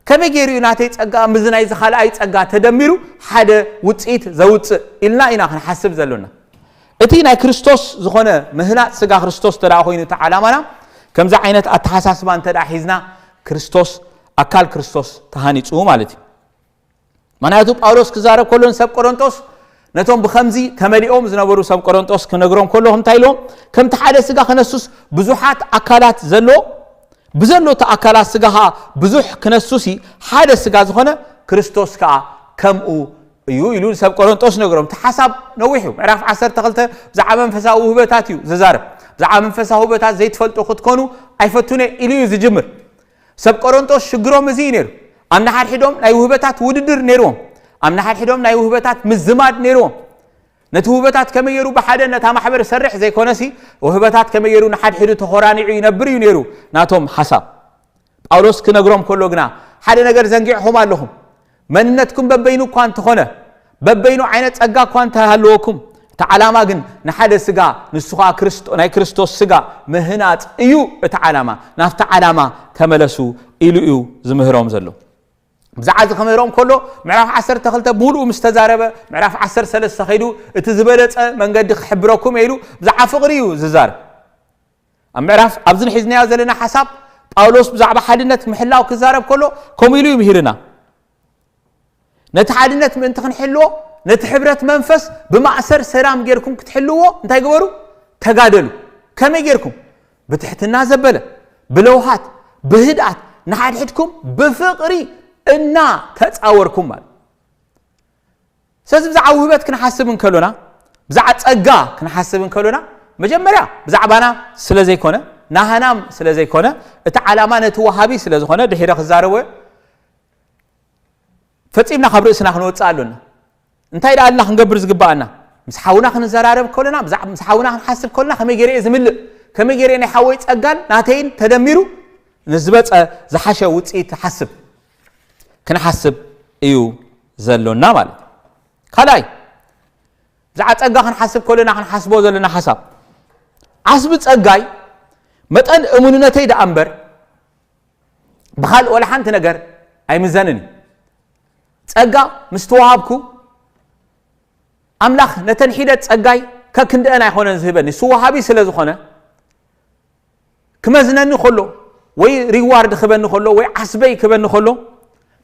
Speaker 2: كم يجري ناتي أجا مزنا إذا خلاص أجا تدمرو حدا وتسيت زوت إلنا إنا خن حسب زلنا اتينا كريستوس زخونه مهنات سغا كريستوس تدا خوينو تعالامنا كمز عينت اتحساسبان تدا حيزنا كريستوس اكال كريستوس تهانيصو مالتي مناتو باولوس كزارب كلون سب قرنطوس نتوم بخمزي كمليوم زنبرو سب قرنطوس كنغروم كلهم تايلو كم تحاده سغا خنسوس بزوحات اكالات زلو بزلو تا اكالات سغا بزوح كنسوسي حاده سغا زخونه كريستوس كا كمو يلون سب قرنطوس نغروم تحسب نوحو عرف 10 تخلته زعما منفساو هبتاتيو ززارب زعما منفساو هبتات زي تفلطو خدكونو ايفتونه اليو زجمر سب قرنطوس شغروم زينير امنا حدهم ناي هبتات وددر نيروم امنا حدهم ناي هبتات مزماد نيروم نتوبتات كميرو بحدا نتا محبر سرح زي كونسي وهبتات كميرو نحد حدو تخرانيعو ينبر ينيرو ناتهم حساب ጳውሎስ ክነግሮም ከሎ ግና ሓደ ነገር ዘንጊዕኹም ኣለኹም መንነትኩም በበይኑ እኳ እንተኾነ በበይኑ ዓይነት ጸጋ እኳ እንተሃለወኩም እቲ ዓላማ ግን ንሓደ ስጋ ንስኻ ናይ ክርስቶስ ስጋ ምህናፅ እዩ እቲ ዓላማ ናፍቲ ዓላማ ተመለሱ ኢሉ እዩ ዝምህሮም ዘሎ ብዛዕባ ዝኸመሮም ከሎ ምዕራፍ 12 ሙሉእ ምስተዛረበ ምዕራፍ 13 ኸይዱ እቲ ዝበለፀ መንገዲ ክሕብረኩም ኢሉ ብዛዕባ ፍቕሪ እዩ ዝዛረብ ኣብ ምዕራፍ ኣብዚ ንሒዝናዮ ዘለና ሓሳብ ጳውሎስ ብዛዕባ ሓድነት ምሕላው ክዛረብ ከሎ ከምኡ ኢሉ ይምህርና ነቲ ሓድነት ምእንቲ ክንሕልዎ ነቲ ሕብረት መንፈስ ብማእሰር ሰላም ጌርኩም ክትሕልዎ እንታይ ግበሩ ተጋደሉ ከመይ ጌርኩም ብትሕትና ዘበለ ብለውሃት ብህድኣት ንሓድሕድኩም ብፍቕሪ እና ተጻወርኩም ማለት ስለዚ ብዛዕባ ውህበት ክንሓስብ እንከሎና ብዛዕባ ጸጋ ክንሓስብ እንከሎና መጀመርያ ብዛዕባና ስለ ዘይኮነ ናህናም ስለ ዘይኮነ እቲ ዓላማ ነቲ ወሃቢ ስለ ዝኾነ ድሒረ ክዛረበ ፈጺምና ካብ ርእስና ክንወፅእ ኣለና እንታይ ዳ ኣልና ክንገብር ዝግባአና ምስ ሓውና ክንዘራረብ ከለና ብዛዕባ ምስ ሓውና ክንሓስብ ከለና ከመይ ገይረ ዝምልእ ከመይ ገይረ ናይ ሓወይ ጸጋን ናተይን ተደሚሩ ንዝበፀ ዝሓሸ ውፅኢት ሓስብ ክንሓስብ እዩ ዘሎና ማለት ካልኣይ ብዛዕባ ጸጋ ክንሓስብ ከለና ክንሓስቦ ዘለና ሓሳብ ዓስቢ ጸጋይ መጠን እሙንነተይ ዳ እምበር ብኻልእ ወላ ሓንቲ ነገር ኣይምዘንን ጸጋ ምስ ተዋሃብኩ ኣምላኽ ነተን ሒደት ጸጋይ ከክንደአን ኣይኾነን ዝህበኒ ስዋሃቢ ስለ ዝኾነ ክመዝነኒ ከሎ ወይ ሪዋርድ ክበኒ ከሎ ወይ ዓስበይ ክበኒ ከሎ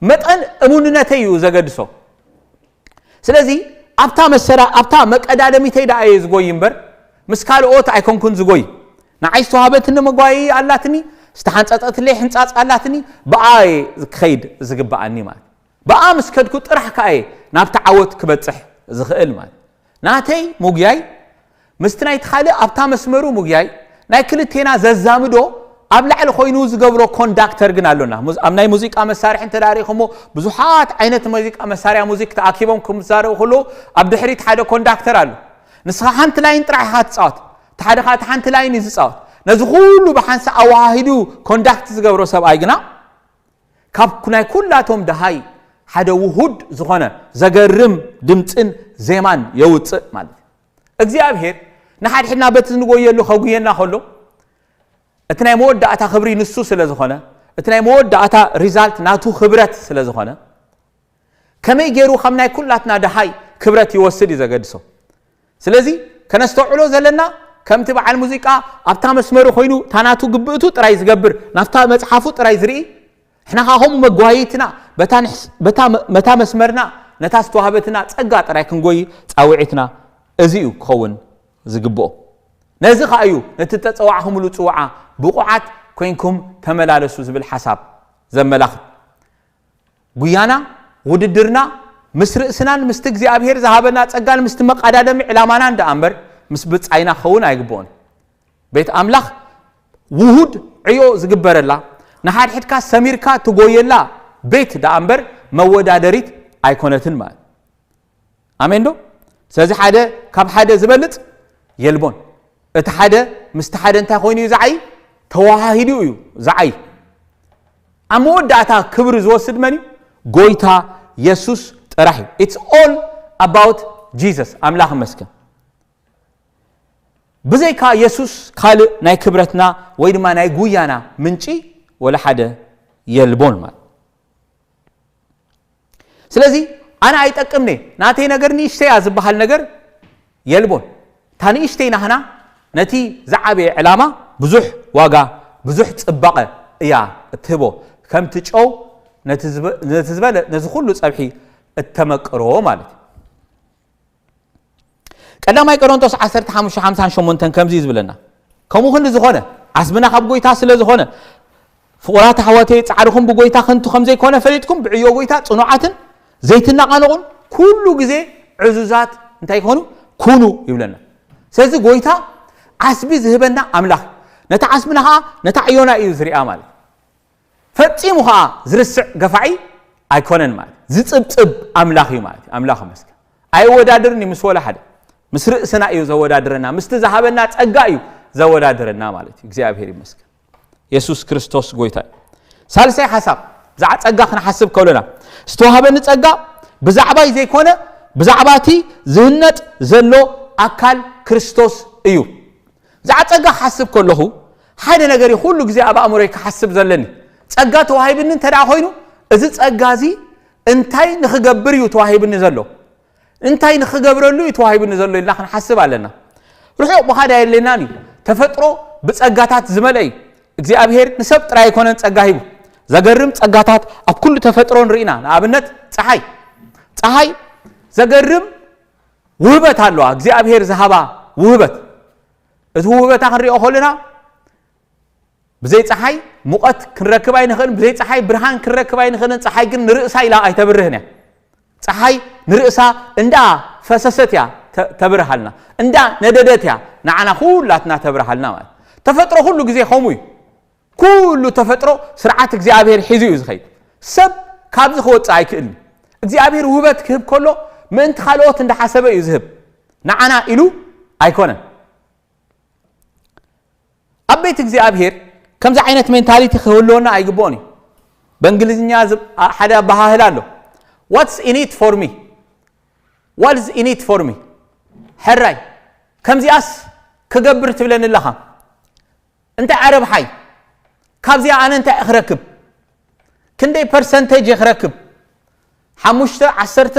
Speaker 2: መጠን እሙንነተይ እዩ ዘገድሶ ስለዚ ኣብታ መቀዳደሚተይ ዳ እየ ዝጎይ እምበር ምስ ካልኦት ኣይኮንኩን ዝጎይ ንዓይ ዝተዋሃበትኒ መጓይ ኣላትኒ ዝተሓንፀጠትለይ ሕንፃፅ ኣላትኒ ብኣየ ክኸይድ ዝግባኣኒ ማለት ብኣ ምስ ከድኩ ጥራሕ ከኣየ ናብቲ ዓወት ክበፅሕ ዝኽእል ማለት ናተይ ሙግያይ ምስቲ ናይቲ ካልእ ኣብታ መስመሩ ሙግያይ ናይ ክልቴና ዘዛምዶ ኣብ ላዕሊ ኮይኑ ዝገብሮ ኮንዳክተር ግን ኣሎና ኣብ ናይ ሙዚቃ መሳርሒ እንተዳሪኹሞ ብዙሓት ዓይነት ሙዚቃ መሳርያ ሙዚክ ተኣኪቦም ክምዛረቡ ከሎ ኣብ ድሕሪት ሓደ ኮንዳክተር ኣሎ ንስኻ ሓንቲ ላይን ጥራሕ ኢኻ ትፃወት እቲ ሓደ ኻ ሓንቲ ላይን እዩ ዝፃወት ነዚ ኩሉ ብሓንሳ ኣዋሂዱ ኮንዳክት ዝገብሮ ሰብኣይ ግና ካብ ናይ ኩላቶም ደሃይ ሓደ ውሁድ ዝኾነ ዘገርም ድምፅን ዜማን የውፅእ ማለት እግዚአብሔር ንሓድሕድና በቲ ዝንጎየሉ ከጉየና ከሎ እቲ ናይ መወዳእታ ክብሪ ንሱ ስለ ዝኾነ እቲ ናይ መወዳእታ ሪዛልት ናቱ ክብረት ስለ ዝኾነ ከመይ ገይሩ ከም ናይ ኩላትና ደሃይ ክብረት ይወስድ እዩ ዘገድሶ ስለዚ ከነስተውዕሎ ዘለና ከምቲ በዓል ሙዚቃ ኣብታ መስመሩ ኮይኑ ታናቱ ግብእቱ ጥራይ ዝገብር ናፍታ መጽሓፉ ጥራይ ዝርኢ احنا هم مغوايتنا متى مسمرنا نتا استوهبتنا ጸጋ ጥራይ ክንጎይ ጻውዒትና እዚኡ ክኸውን ዝግብኦ ነዚ ኸዩ ነቲ ተጸዋዕኹም ልጽዋዓ ብቑዓት ኮይንኩም ተመላለሱ ዝብል ሓሳብ ዘመላኽ ጉያና ውድድርና ምስ ርእስናን ምስ እግዚአብሔር ዝሃበና ጸጋን ምስ መቃዳደም ዕላማና እንዳኣምበር ምስ ብጻይና ኸውን ኣይግቦን ቤት አምላኽ ውሁድ ዕዮ ዝግበረላ ንሓድሕድካ ሰሚርካ ትጎየላ ቤት ዳኣምበር መወዳደሪት ኣይኮነትን ማለት አሜን ዶ ስለዚ ሓደ ካብ ሓደ ዝበልጽ የልቦን እቲ ሓደ ምስ ሓደ እንታይ ኮይኑ ዝዓይ ተዋሃሂዱ እዩ ዝዓይ ኣመወዳእታ ክብሪ ዝወስድ መን ጎይታ ኢየሱስ ጥራሕ it's all about Jesus አምላኽ መስከን ብዘይካ ኢየሱስ ካልእ ናይ ክብረትና ወይ ድማ ናይ ጉያና ምንጪ ወላ ሓደ የልቦን ማለት ስለዚህ أنا أيتأكمني ناتي نجرني إشتى أزبح النجر يلبون تاني إشتى نحنا نتي زعبي علامة بزح واقع بزح تبقى يا تبو كم تجأو نتزبل نزخلو صبحي التمكرو مالك كلام ما يكرون توس 10 شمونتن كم زيز بلنا كمو خن زخونه عزبنا خب قويتا سلا زخونه فقرات حواتي تعرفهم بقويتا خنتو خمزي كونه فريدكم بعيو قويتا صنوعاتن زيتنا قانون كل جزء عزوزات انتي يكونوا كونوا يبلنا سلسي قويتا عسبي ذهبنا أملاك نتعسبناها نتعيونا يزري أمال فتيمها زرسع قفعي أيكونن مال زيتب أملاكي مال أملاك مسك أي ودادرني مسولا حدا مسر سنا يو زودادرنا مستذهبنا تأجايو زودادرنا مالتي እግዚአብሔር ይመስገን ኢየሱስ ክርስቶስ ጎይታ ሳልሳይ حساب زع ጸጋ ክንሓስብ ከለና ዝተዋሃበኒ ጸጋ ብዛዕባይ ዘይኮነ ብዛዕባቲ ዝህነጥ ዘሎ ኣካል ክርስቶስ እዩ زع ጸጋ ሓስብ ከለኹ ሓደ ነገር ሁሉ ግዜ ኣብ ኣእምሮይ ክሓስብ ዘለኒ ጸጋ ተዋሂብኒ እንተዳ ኮይኑ እዚ ጸጋዚ እንታይ ንኽገብር እዩ ተዋሂብኒ ዘሎ እንታይ ንኽገብረሉ እዩ ተዋሂብኒ ዘሎ ኢልና ክንሓስብ ኣለና ርሑቕ ብኻዳ የለናኒ ተፈጥሮ ብጸጋታት ዝመልአ እዩ እግዚአብሔር ንሰብ ጥራይ ኣይኮነን ጸጋ ሂቡ ዘገርም ጸጋታት ኣብ ኩሉ ተፈጥሮ ንርኢና ንኣብነት ፀሓይ ዘገርም ውህበት ኣለዋ እግዚአብሔር ዝሃባ ውህበት እዚ ውህበታ ክንሪኦ ከለና ብዘይ ፀሓይ ሙቐት ክንረክብ ኣይንኽእልን ብዘይ ፀሓይ ብርሃን ክንረክብ ኣይንኽእልን ፀሓይ ግን ንርእሳ ኢላ ኣይተብርህን እያ ፀሓይ ንርእሳ እንዳ ፈሰሰት እያ ተብርሃልና እንዳ ነደደት እያ ንዓና ኩላትና ተብርሃልና ማለት ተፈጥሮ ኩሉ ግዜ ከምኡ እዩ ኩሉ ተፈጥሮ ስርዓት እግዚአብሔር ሒዙ እዩ ዝኸይድ ሰብ ካብዚ ክወፅእ ኣይክእልን እግዚአብሔር ውህበት ክህብ ከሎ ምእንቲ ካልኦት እንዳሓሰበ እዩ ዝህብ ንዓና ኢሉ ኣይኮነን ኣብ ቤት እግዚአብሔር ከምዚ ዓይነት ሜንታሊቲ ክህልወና ኣይግባኦን እዩ በእንግሊዝኛ ሓደ ኣበሃህላ ኣሎ what's in it for me ሕራይ ከምዚኣስ ክገብር ትብለኒ ኣለኻ እንታይ ዓረብሓይ ካብዚኣ ኣነ እንታይ እኽረክብ ክንደይ ፐርሰንቴጅ እኽረክብ 5-10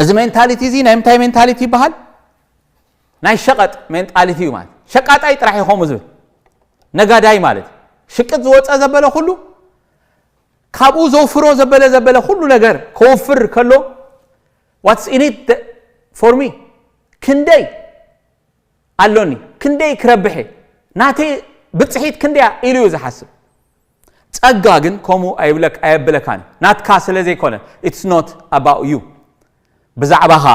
Speaker 2: እዚ ሜንታሊቲ እዚ ናይ ምንታይ ሜንታሊቲ ይበሃል ናይ ሸቐጥ ሜንታሊቲ እዩ ማለት ሸቃጣይ ጥራሕ ይኾም ዝብል ነጋዳይ ማለት ሽቅጥ ዝወፀ ዘበለ ኩሉ ካብኡ ዘውፍሮ ዘበለ ኩሉ ነገር ከወፍር ከሎ what's in it for me ክንደይ ኣሎኒ ክንደይ ክረብሐ ናቴ ብፅሒት ክንደያ ኢሉ እዩ ዝሓስብ ጸጋ ግን ከምኡ ኣይብለካን ናትካ ስለ ዘይኮነ it's not about you ብዛዕባኻ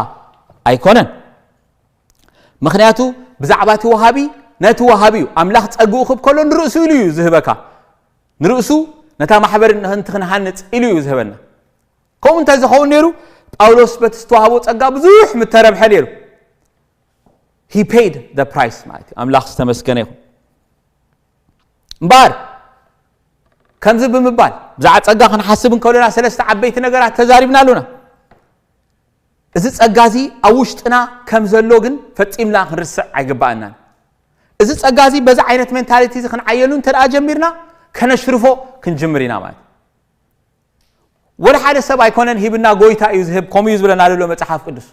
Speaker 2: ኣይኮነን ምክንያቱ ብዛዕባቲ ወሃቢ ነቲ ወሃቢ እዩ ኣምላኽ ጸግኡ ክብ ከሎ ንርእሱ ኢሉ እዩ ዝህበካ ንርእሱ ነታ ማሕበር ንኽንሃንፅ ኢሉ እዩ ዝህበና ከምኡ እንታይ ዝኸውን ነይሩ ጳውሎስ በቲ ዝተዋሃቦ ጸጋ ብዙሕ ምተረብሐ ነይሩ he paid the price ማለት እዩ ኣምላኽ ዝተመስገነ ይኹን እምበር ከምዚ ብምባል ብዛዕባ ጸጋ ክንሓስብ ከለና ሰለስተ ዓበይቲ ነገራት ተዛሪብና ኣለና እዚ ጸጋዚ ኣብ ውሽጥና ከም ዘሎ ግን ፈጺምና ክንርስዕ ኣይግባአናን እዚ ጸጋዚ በዛ ዓይነት ሜንታሊቲ እዚ ክንዓየሉ እንተደኣ ጀሚርና ከነሽርፎ ክንጅምር ኢና ማለት ወደ ሓደ ሰብ ኣይኮነን ሂብና ጎይታ እዩ ዝህብ ከምኡ እዩ ዝብለና ዘሎ መጽሓፍ ቅዱስ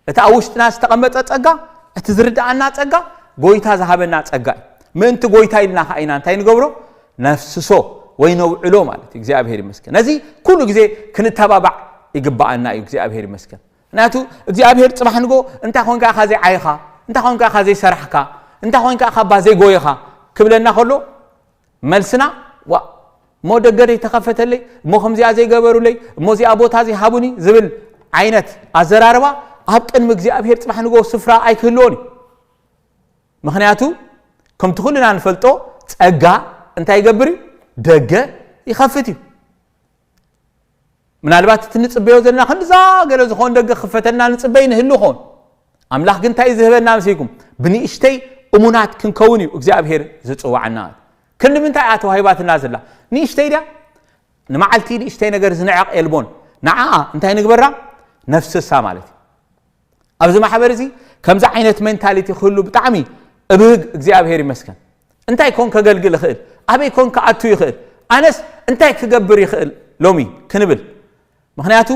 Speaker 2: እቲ ኣብ ውሽጥና ዝተቐመጠ ጸጋ እቲ ዝርዳእና ጸጋ ጎይታ ዝሃበና ጸጋ እዩ ምእንቲ ጎይታ ኢልና ኸኢና እንታይ ንገብሮ ነፍስሶ ወይ ነውዕሎ ማለት እግዚአብሔር ይመስገን ነዚ ኩሉ ግዜ ክንተባባዕ ይግባአና እዩ እግዚአብሔር ይመስገን ምክንያቱ እግዚአብሔር ጽባሕ ንጎ እንታይ ኮንካ ኢኻ ዘይዓይኻ እንታይ ኮንካ ኢኻ ዘይሰርሕካ እንታይ ኮንካ ኢኻ ባ ዘይጎይኻ ክብለና ከሎ መልስና ሞ ደገደይ ተኸፈተለይ እሞ ከምዚኣ ዘይገበሩለይ እሞ እዚኣ ቦታ ዘይሃቡኒ ዝብል ዓይነት ኣዘራርባ ኣብ ቅድሚ እግዚአብሔር ጽባሕ ንጎ ስፍራ ኣይክህልዎን እዩ ምክንያቱ ከምቲ ኩልና ንፈልጦ ጸጋ እንታይ ይገብር እዩ ደገ ይኸፍት እዩ ምናልባት ትንጽበዮ ዘለና ክንዛ ገለ ዝኾን ደገ ክፈተልና ንጽበይ ንህሉ ኾን ኣምላኽ ግን እንታይ ዝህበና መስይኩም ብንእሽተይ እሙናት ክንከውን እዩ እግዚአብሔር ዝጽዋዕና ክንምንታይ እያ ተዋሂባትና ዘላ ንእሽተይ ድያ ንመዓልቲ ንእሽተይ ነገር ዝንዕቕ የልቦን ንዓኣ እንታይ ንግበራ ነፍስሳ ማለት እዩ ኣብዚ ማሕበር እዚ ከምዚ ዓይነት ሜንታሊቲ ክህሉ ብጣዕሚ እብህግ እግዚአብሔር ይመስገን እንታይ ኮን ከገልግል ይኽእል ኣበይ ኮን ከኣቱ ይኽእል ኣነስ እንታይ ክገብር ይኽእል ሎሚ ክንብል ምክንያቱ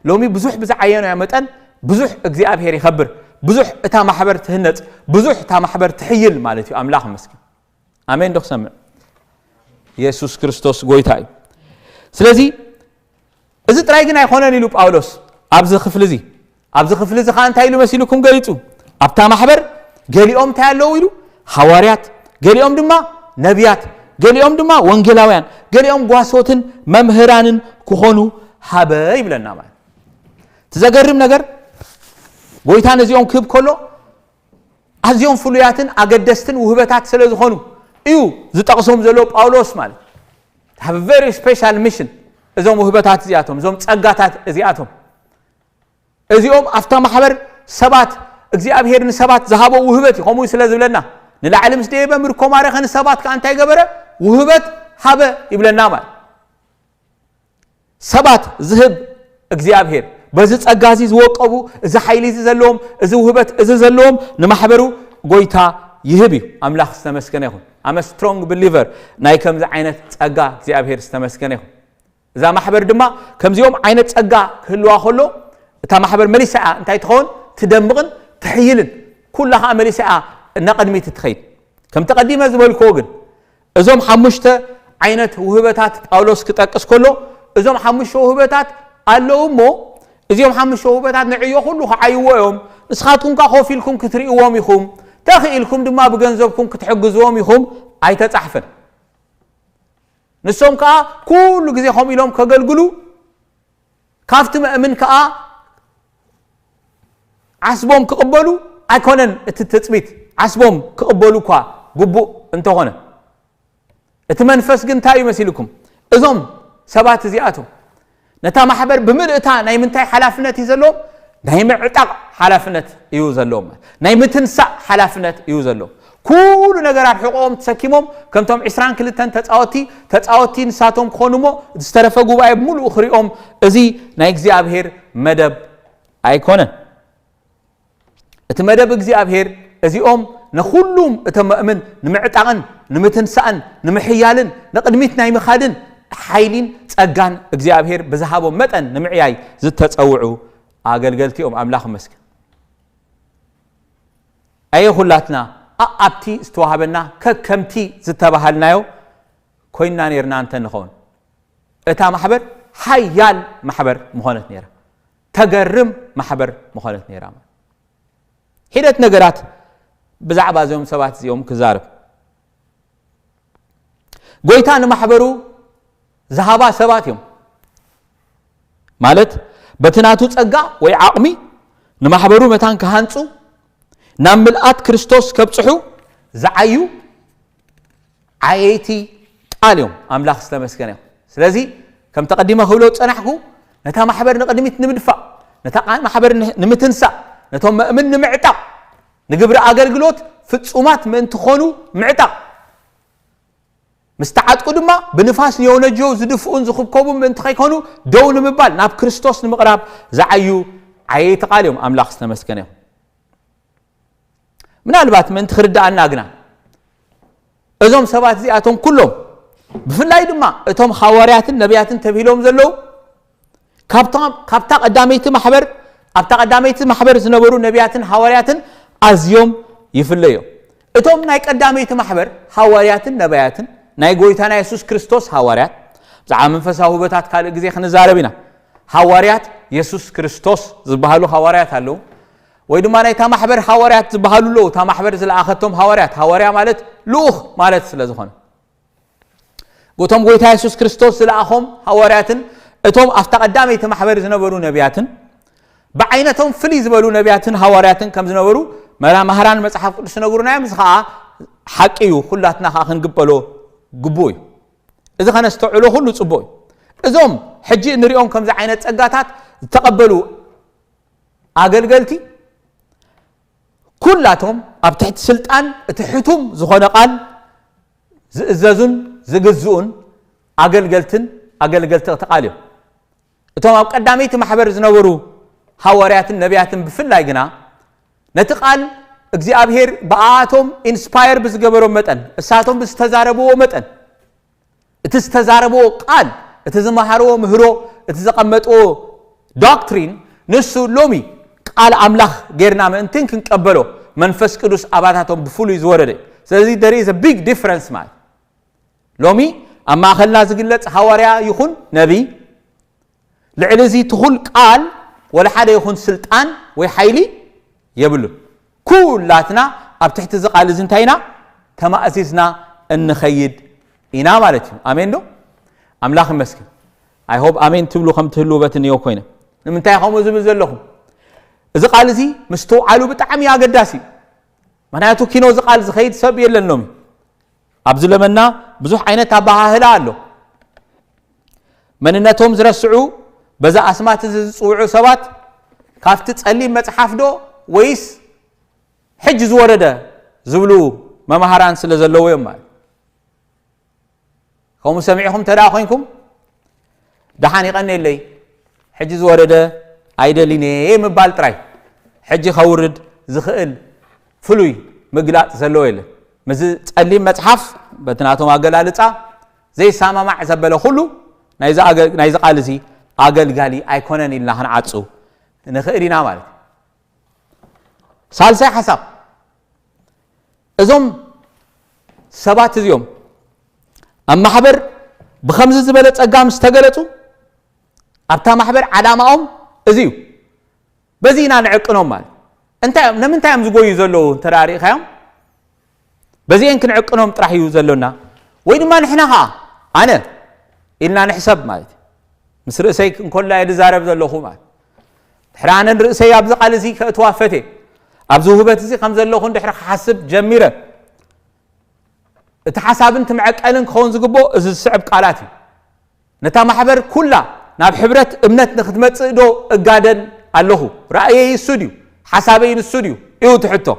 Speaker 2: ሎሚ ብዙሕ ብዝዓየኖ መጠን ብዙሕ እግዚአብሔር ይኸብር ብዙሕ እታ ማሕበር ትህነፅ ብዙሕ እታ ማሕበር ትሕይል ማለት እዩ ኣምላኽ ይመስገን ኣሜን ዶ ክሰምዕ ኢየሱስ ክርስቶስ ጎይታ እዩ ስለዚ እዚ ጥራይ ግን ኣይኮነን ኢሉ ጳውሎስ ኣብዚ ክፍሊ እዚ ከዓ እንታይ ኢሉ መሲሉኩም ገሊጹ ኣብታ ማሕበር ገሊኦም እንታይ ኣለዉ ኢሉ ሐዋርያት ገሊኦም ድማ ነቢያት ገሊኦም ድማ ወንጌላውያን ገሊኦም ጓሶትን መምህራንን ክኾኑ ሃበ ይብለና ማለት ትዘገርም ነገር ጎይታ ነዚኦም ክህብ ከሎ ኣዝዮም ፍሉያትን ኣገደስትን ውህበታት ስለ ዝኾኑ እዩ ዝጠቕሶም ዘሎ ጳውሎስ ማለት have a very special mission እዞም ውህበታት እዚኣቶም እዞም ጸጋታት እዚኣቶም እዚኦም ኣፍታ ማሕበር ሰባት እግዚአብሔር ንሰባት ዝሃቦ ውህበት ከምኡ ስለ ዝብለና ንላዕሊ ምስ ደበ ምርኮ ማረኸ ንሰባት ከ እንታይ ገበረ ውህበት ሃበ ይብለና ማለት ሰባት ዝህብ እግዚአብሔር በዚ ጸጋዚ ዝወቀቡ እዚ ኃይሊ ዘለዎም እዚ ውህበት እዚ ዘለዎም ንማሕበሩ ጎይታ ይህብ እዩ አምላኽ ዝተመስገነ ይኹን I'm a strong believer ናይ ከምዚ ዓይነት ጸጋ እግዚአብሔር ዝተመስገነ ይኹን እዛ ማሕበር ድማ ከምዚኦም ዓይነት ጸጋ ክህልዋ ከሎ እታ ማሕበር መሊሳኣ እንታይ ትኸውን ትደምቕን ትሕይልን ኩላኻ መሊሳኣ እናቀድሚት ትኸይድ ከም ተቀዲመ ዝበልኮ ግን እዞም ሓሙሽተ ዓይነት ውህበታት ጳውሎስ ክጠቅስ ከሎ እዞም ሓሙሽተ ውህበታት ኣለዉ እሞ እዚኦም ሓሙሽተ ውህበታት ንዕዮ ሁሉ ከዓይዎ እዮም ንስኻትኩም ኮፍ ኢልኩም ክትርእይዎም ኢኹም ተኽኢልኩም ድማ ብገንዘብኩም ክትሕግዝዎም ኢኹም ኣይተጻሕፈን ንሶም ከዓ ኩሉ ግዜ ኸም ኢሎም ከገልግሉ ካፍቲ ምእምን ከዓ ዓስቦም ክቕበሉ ኣይኮነን እቲ ተጽቢት ዓስቦም ክቕበሉ እኳ ግቡእ እንተኾነ እቲ መንፈስ ግን እንታይ ይመስልኩም እዞም ሰባት እዚኣቶም ነታ ማሕበር ብምልእታ ናይ ምንታይ ሓላፍነት እዩ ዘለዎም ናይ ምዕጣቕ ሓላፍነት እዩ ዘለዎም ናይ ምትንሳእ ሓላፍነት እዩ ዘለዎም ኩሉ ነገራት ሕቆም ተሰኪሞም ከምቶም 22 ተጻወቲ ንሳቶም ክኾኑሞ ዝተረፈ ጉባኤ ሙሉእ ክሪኦም እዚ ናይ እግዚአብሔር መደብ ኣይኮነን እቲ መደብ እግዚአብሔር እዚኦም ንኹሉም እቶም ምእምን ንምዕጣቕን ንምትንሳእን ንምሕያልን ንቅድሚት ናይ ምኻድን ሓይሊን ጸጋን እግዚአብሔር ብዝሃቦም መጠን ንምዕያይ ዝተጸውዑ ኣገልገልቲኦም አምላኽ መስገን ኣየ ሁላትና ኣብቲ ዝተዋሃበና ከከምቲ ዝተባሃልናዮ ኮይና ነርና እንተ ንኸውን እታ ማሕበር ሓያል ማሕበር ምኾነት ነይራ ተገርም ማሕበር ምኾነት ነይራ ሂደት ነገራት ብዛዕባ እዞም ሰባት እዚኦም ክዛርብ ጎይታ ንማሕበሩ ዝሃባ ሰባት እዮም ማለት በትናቱ ጸጋ ወይ ዓቕሚ ንማሕበሩ መታን ከሃንጹ ናብ ምልአት ክርስቶስ ከብጽሑ ዝዓዩ ዓየይቲ ቃል እዮም አምላኽ ዝተመስገነ ይኹን ስለዚ ከም ተቀዲመ ክብሎ ጸናሕኩ ነታ ማሕበር ንቅድሚት ንምድፋእ ነታ ማሕበር ንምትንሳእ ነቶም ምእምን ንምዕጣቕ ንግብሪ ኣገልግሎት ፍጹማት ምእንቲ ኾኑ ምዕጣቕ مستعد قدما بنفاس يونجو زدفون زخبكوبهم من تخيكونو دون مبال ناب كريستوس نمقراب زعيو عيت قاليهم أملاخ سنمسكنهم من البات من تخرد عنا قنا أزوم سبات زي أتهم كلهم بفلاي دما أتهم خواريات النبيات تبهلهم زلو كابتا قداميت محبر أبتا قداميت محبر زنبرو نبيات خواريات أزيوم يفليو أتهم نايك قداميت محبر خواريات نبيات ናይ ጎይታና ኢየሱስ ክርስቶስ ሐዋርያት ዛዓ መንፈሳዊ በታት ካለ ግዜ ክንዛረብና ሐዋርያት ኢየሱስ ክርስቶስ ዝበሃሉ ሐዋርያት አለው ወይ ድማ ናይ ታ ማሕበር ሐዋርያት ዝበሃሉ ለው ታ ማሕበር ዝለኣኸቶም ሐዋርያት ሐዋርያ ማለት ልኡኽ ማለት ስለዝኾነ ጎቶም ጎይታ ኢየሱስ ክርስቶስ ዝለኣኸም ሐዋርያትን እቶም ኣፍታ ቀዳመይቲ ማሕበር ዝነበሩ ነቢያትን በዓይነቶም ፍሊ ዝበሉ ነቢያትን ሐዋርያትን ከም ዝነበሩ መራማህራን መጽሐፍ ቅዱስ ነግሩና ምስኻ ሓቂዩ ሁላትና ክንግበሎ ግቦይ እዚ ከነስተዕሎ ሁሉ ጽቦይ እዞም ሕጂ ንሪኦም ከምዚ ዓይነት ጸጋታት ተቀበሉ ኣገልገልቲ ኩላቶም ኣብ ትሕቲ ስልጣን እትሕቱም ዝኾነ ቃል ዝእዘዙን ዝግዝኡን ኣገልገልቲ ተቃልዮም እቶም ኣብ ቀዳመይቲ ማሕበር ዝነበሩ ሐዋርያትን ነቢያትን ብፍላይ ግና ነቲ ቃል እግዚአብሔር በአቶም ኢንስፓየር ብዝገበሮም መጠን እሳቶም ብዝተዛረበዎ መጠን እትስተዛረበዎ ቃል እትዝመሃርዎ ምህሮ እትዘቀመጥዎ ዶክትሪን ንሱ ሎሚ ቃል አምላኽ ጌርና ምእንትን ክንቀበሎ መንፈስ ቅዱስ አባታቶም ብፉሉ ይዝወረደ ስለዚህ there is a big difference ማለት ሎሚ አማ ኸልና ዝግለጽ ሐዋርያ ይኹን ነቢ ልዕልዚ ትኹል ቃል ወላ ሓደ ይኹን ስልጣን ወይ ኃይሊ የብሉ ኩላትና ኣብ ትሕቲ ዝቃል ዝንታይና ተማእሲስና እንኸይድ ኢና ማለት እዩ አሜን ዶ አምላኽ ይመስገን አይ ሆፕ አሜን ትብሉ ከም ትህሉ በትንዮ ኮይነ ንምንታይ ከምኡ ዝብል ዘለኹም እዚ ቃል እዚ ምስተውዓሉ ብጣዕሚ ኣገዳሲ ምክንያቱ ኪኖ ዝቃል ዝኸይድ ሰብ የለን ሎሚ ኣብዚ ለመና ብዙሕ ዓይነት ኣባሃህላ ኣሎ መንነቶም ዝረስዑ በዛ ኣስማት ዝፅውዑ ሰባት ካፍቲ ጸሊም መጽሓፍ ዶ ወይስ ሕጅ ዝወረደ ዝብሉ መማሃራን ስለ ዘለዎ እዮም ማለት كم سمعكم تراخينكم دحاني قني لي حجز ورده ايدليني مبال تراي حجي خورد زخئل فلوي مقلاط زلو يله مز تصليم مصحف بتناتهم اغلالصا زي سامما زبله كله نايز قالسي اغلغالي ايكونن إلا هنعصو نخئرينا مالت سالسي حساب ازم سبات زيوم اما حبر بخمس زبله صقام استغلصو ابتا محبر علاماهم ازيو بزينا نعقنهم مال انت لمن تايم زغوي زلو تراريخ يوم بزين كنعقنهم طرح يو زلونا وي دما نحنا انا إلنا نحسب مالت مس رئسي كل لا يزارب زلوخو مال حرانا رئسي ابز قالسي كتوافته ابزو هبت زي خم زلوخو اندحر حسب جميره اتحساب انت معقلن كون زغبو از صعب قالاتي نتا محبر كلها ناب حبرت امنت نختمص دو اغادن الله رايي استوديو حسابي استوديو ايو تحتو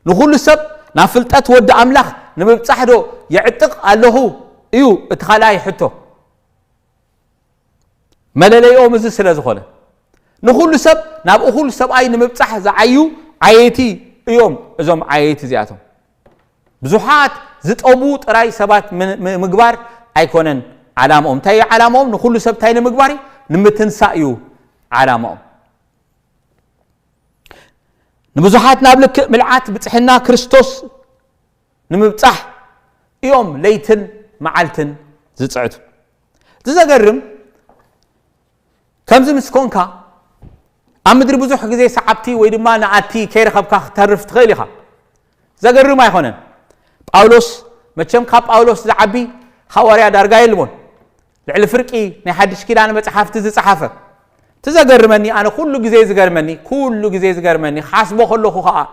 Speaker 2: نقول سب نافلطت ود املاح نمبصح دو يعتق الله ايو اتخلاي حتو ملليو مز سلازخونه نقول سب ناب اخول سب اي نمبصح زعيو عيتي ايوم ازوم عيتي زياتهم بزحات زطبو طراي سبات مغبار ايكونن علامهم تاي علامهم نخل سب تاي مغباري نمتنسايو علامهم نبزحات نابلك ملعات بصحنا كريستوس نمبصح يوم ليتن معلتن زصعتو تزغرم كمز مسكونكا امدر بزح غزي سعبتي وي دما نعتي كيرخبكا ترف تخيليخا زغرم ايخونن باولوس مچم كاب باولوس زعبي حواريا دارغا يلمون لعل فرقي ني حدش كيدان مصحفت زصحفه تزغرمني انا كل غزي زغرمني حاسبو خلخو خا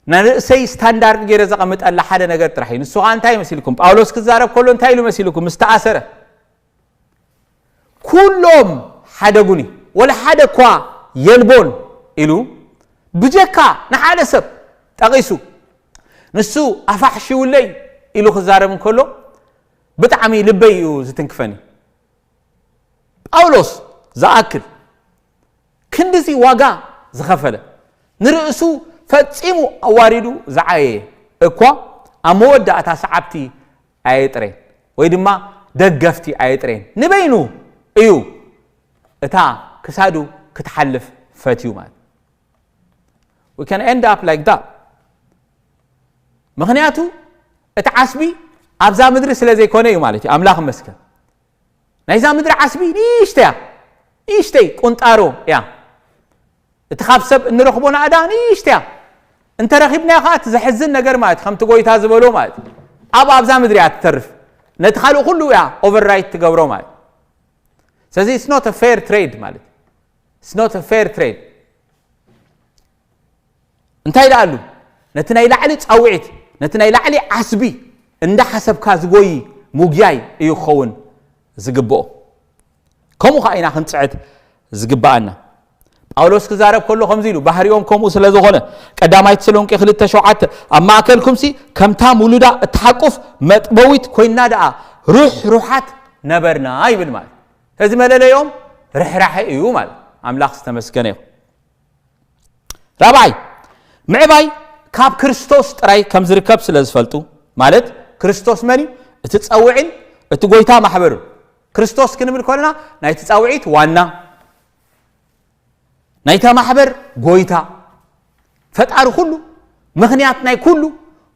Speaker 2: نرسي ستاندارد غير زقمط الله حدا ነገር ጥራይ ንሱ አንታይ መስልኩም ጳውሎስ ክዛረብ ኮሎ እንታይ ኢሉ መስልኩም መስተአሰረ ኩሎም ሓደጉኒ ወላ ሓደ ኳ የልቦን ኢሉ ብጀካ ንሓደ ሰብ ጠቂሱ ንሱ አፋሕሽውለይ ኢሉ ክዛረብ እንከሎ ብጣዕሚ ልበይ ዝትንክፈኒ ጳውሎስ ዘአክል ክንድዚ ዋጋ ዝኸፈለ ንርእሱ ፈጺሙ አዋሪዱ ዘዓየ እኳ አመወዳእታ ሰዓብቲ አይጥሬን ወይ ድማ ደገፍቲ አይጥሬን ንበይኑ እዩ እታ ክሳዱ ክትሐልፍ ፈትዩ ማለት we can end up like that ምክንያቱ እቲ ዓስቢ ኣብዛ ምድሪ ስለ ዘይኮነ እዩ ማለት እዩ አምላኽ መስከን ናይዛ ምድሪ ዓስቢ ይሽተይ ቁንጣሮ ያ እቲ ካብሰብ እንረኽቦና አዳኒ ይሽተያ انت رخيبنا خات زحزن ነገር ማለት ከምቲ ጎይታ ዝበሎ ማለት ኣብዛ ምድሪ አትተርፍ ነትኻሉ ሁሉ ያ ኦቨርራይት ትገብሮ ማለት ስለዚህ it's not a fair trade ማለት it's not a fair trade እንታይ ይላሉ ነቲ ናይ ላዕሊ ጻውዒት ነቲ ናይ ላዕሊ ዓስቢ እንደ ሓሰብካ ዝጎይ ሙግያይ እዩ ኸውን ዝግብኦ ከምኡ ኸኢና ክንጽዕት ዝግባአና ጳውሎስ ክዛረብ ከሎ ከምዚ ኢሉ ባህሪኦም ከምኡ ስለ ዝኾነ ቀዳማይ ተሰሎንቄ 2:7 ኣብ ማእከልኩም ሲ ከምታ ሙሉዳ እትሓቁፍ መጥበዊት ኮይና ደኣ ሩሓት ነበርና ይብል ማለት እዚ መለለዮም ርሕራሕ እዩ ማለት አምላኽ ዝተመስገነ ይኹን ራብዓይ ምዕባይ ካብ ክርስቶስ ጥራይ ከም ዝርከብ ስለ ዝፈልጡ ማለት ክርስቶስ መን እቲ ጸውዒን እቲ ጎይታ ማሕበር ክርስቶስ ክንብል ኮለና ናይ ጸውዒት ዋና ናይታ ማሕበር ጎይታ ፈጣሪ ሁሉ ምኽንያት ናይ ኩሉ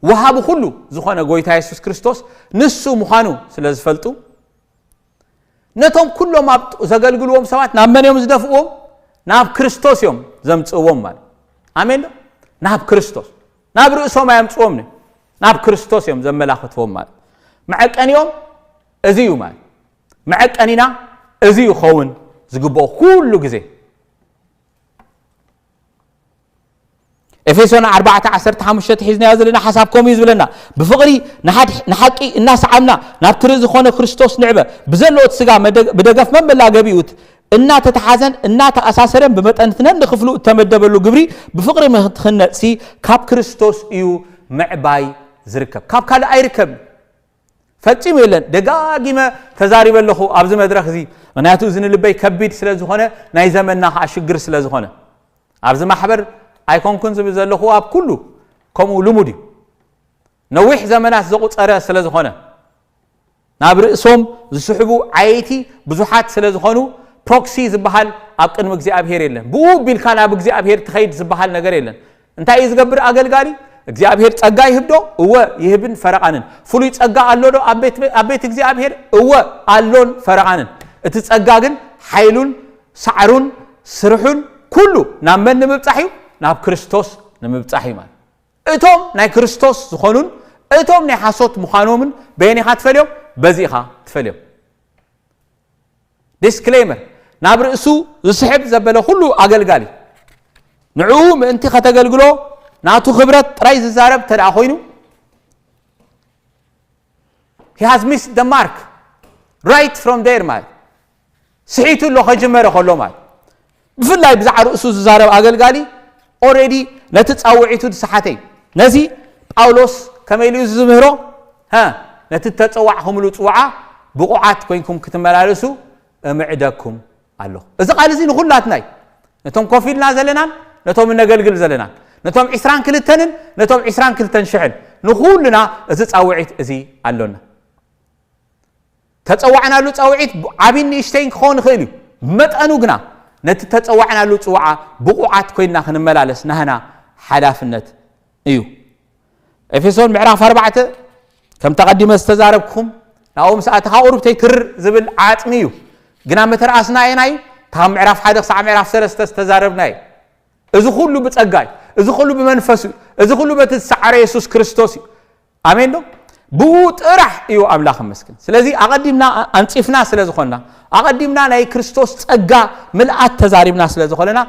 Speaker 2: ወሃብ ሁሉ ዝኾነ ጎይታ ኢየሱስ ክርስቶስ ንሱ ምዃኑ ስለ ዝፈልጡ ነቶም ኩሎም ኣብ ዘገልግልዎም ሰባት ናብ መን እዮም ዝደፍእዎም ናብ ክርስቶስ እዮም ዘምጽእዎም ማለት አሜን ናብ ክርስቶስ ናብ ርእሶም ኣምጽኦም ናብ ክርስቶስ እዮም ዘመላኽትዎም ማለት መዐቀኒዮም እዚዩ ማለት መዐቀኒና እዚዩ ኸውን ዝግብኦ ኩሉ ግዜ ኤፌሶን 4:15 ሒዝና ያዘለና ሓሳብኩም ይዝብለና ብፍቕሪ ንሓቂ እናሰዓምና ናብ ትሪ ዝኾነ ክርስቶስ ንዕበ ብዘለኦት ስጋ ብደገፍ መመላገቢኡት እናተተሓዘን እናተኣሳሰረን ብመጠንትነን ንኽፍሉ ተመደበሉ ግብሪ ብፍቕሪ ምኽንነጽሲ ካብ ክርስቶስ እዩ ምዕባይ ዝርከብ ካብ ካልእ ኣይርከብ ፈጽሞ የለን ደጋጊመ ተዛሪበ ለኹ ኣብዚ መድረኽ እዚ ምክንያቱ ዝንልበይ ከቢድ ስለ ዝኾነ ናይ ዘመንና ሽግር ስለ ዝኾነ ኣብዚ ማሕበር ኣይኮንኩን ዝብል ዘለኹ ኣብ ኩሉ ከምኡ ልሙድ እዩ ነዊሕ ዘመናት ዘቁፀረ ስለ ዝኾነ ናብ ርእሶም ዝስሕቡ ዓይቲ ብዙሓት ስለ ዝኾኑ ፕሮክሲ ዝበሃል ኣብ ቅድሚ እግዚአብሔር የለን ብኡ ቢልካ ናብ እግዚአብሔር ትኸይድ ዝበሃል ነገር የለን እንታይ እዩ ዝገብር ኣገልጋሊ እግዚአብሔር ጸጋ ይህብዶ እወ ይህብን ፈረቃንን ፍሉይ ጸጋ ኣሎዶ ኣብ ቤት እግዚአብሔር እወ ኣሎን ፈረቃንን እቲ ጸጋ ግን ሓይሉን ሳዕሩን ስርሑን ኩሉ ናብ መን ንምብጻሕ እዩ ናብ ክርስቶስ ንምብጻሕ እዩ ማለት እቶም ናይ ክርስቶስ ዝኾኑን እቶም ናይ ሓሶት ምዃኖምን በየኒኻ ትፈልዮም በዚኻ ትፈልዮም ዲስክሌመር ናብ ርእሱ ዝስሕብ ዘበለ ሁሉ ኣገልጋሊ ንዑ ምእንቲ ከተገልግሎ ናቱ ክብረት ጥራይ ዝዛረብ ተደኣ ኮይኑ he has missed the mark right from there ማለት ስሒቱ ሎ ከጅመረ ከሎ ማለት ብፍላይ ብዛዕባ ርእሱ ዝዛረብ ኣገልጋሊ ኦልሬዲ ነቲ ጻውዒቱ ድሰሓተይ ነዚ ጳውሎስ ከመይልዩ ዝምህሮ ነቲ ተጸዋዕኹምሉ ጽዋዓ ብቑዓት ኮይንኩም ክትመላለሱ እምዕደኩም ኣሎ እዚ ቃል እዚ ንኹላትናይ ነቶም ኮፊልና ዘለናን ነቶም ነገልግል ዘለናን ነቶም 22ን ነቶም 22 ሽሕን ንኹልና እዚ ጻውዒት እዚ ኣሎና ተጸዋዕናሉ ጻውዒት ዓቢን ንእሽተይን ክኾን ይኽእል እዩ መጠኑ ግና ነቲ ተጸዋዕናሉ ጽዋዓ ብቑዓት ኮይንና ክንመላለስ ናህና ሓላፍነት እዩ ኤፌሶን ምዕራፍ 4 ከም ተቐዲመ ዝተዛረብኩም ናኦም ሰዓት ቁርብተይ ክር ዝብል ዓጽሚ እዩ ግና መተርኣስና ኢና እዩ ካብ ምዕራፍ 1 ክሳብ ምዕራፍ 3 ዝተዛረብና እዩ እዚ ኩሉ ብጸጋይ እዚ ኩሉ ብመንፈስ እዚ ኩሉ በቲ ሰዓረ ኢየሱስ ክርስቶስ እዩ ኣሜን ዶ ብኡ ጥራሕ እዩ ኣምላኽ መስክን ስለዚ ኣቐዲምና ኣንጺፍና ስለ ዝኾንና ኣቐዲምና ናይ ክርስቶስ ጸጋ ምልኣት ተዛሪብና ስለ ዝኾነና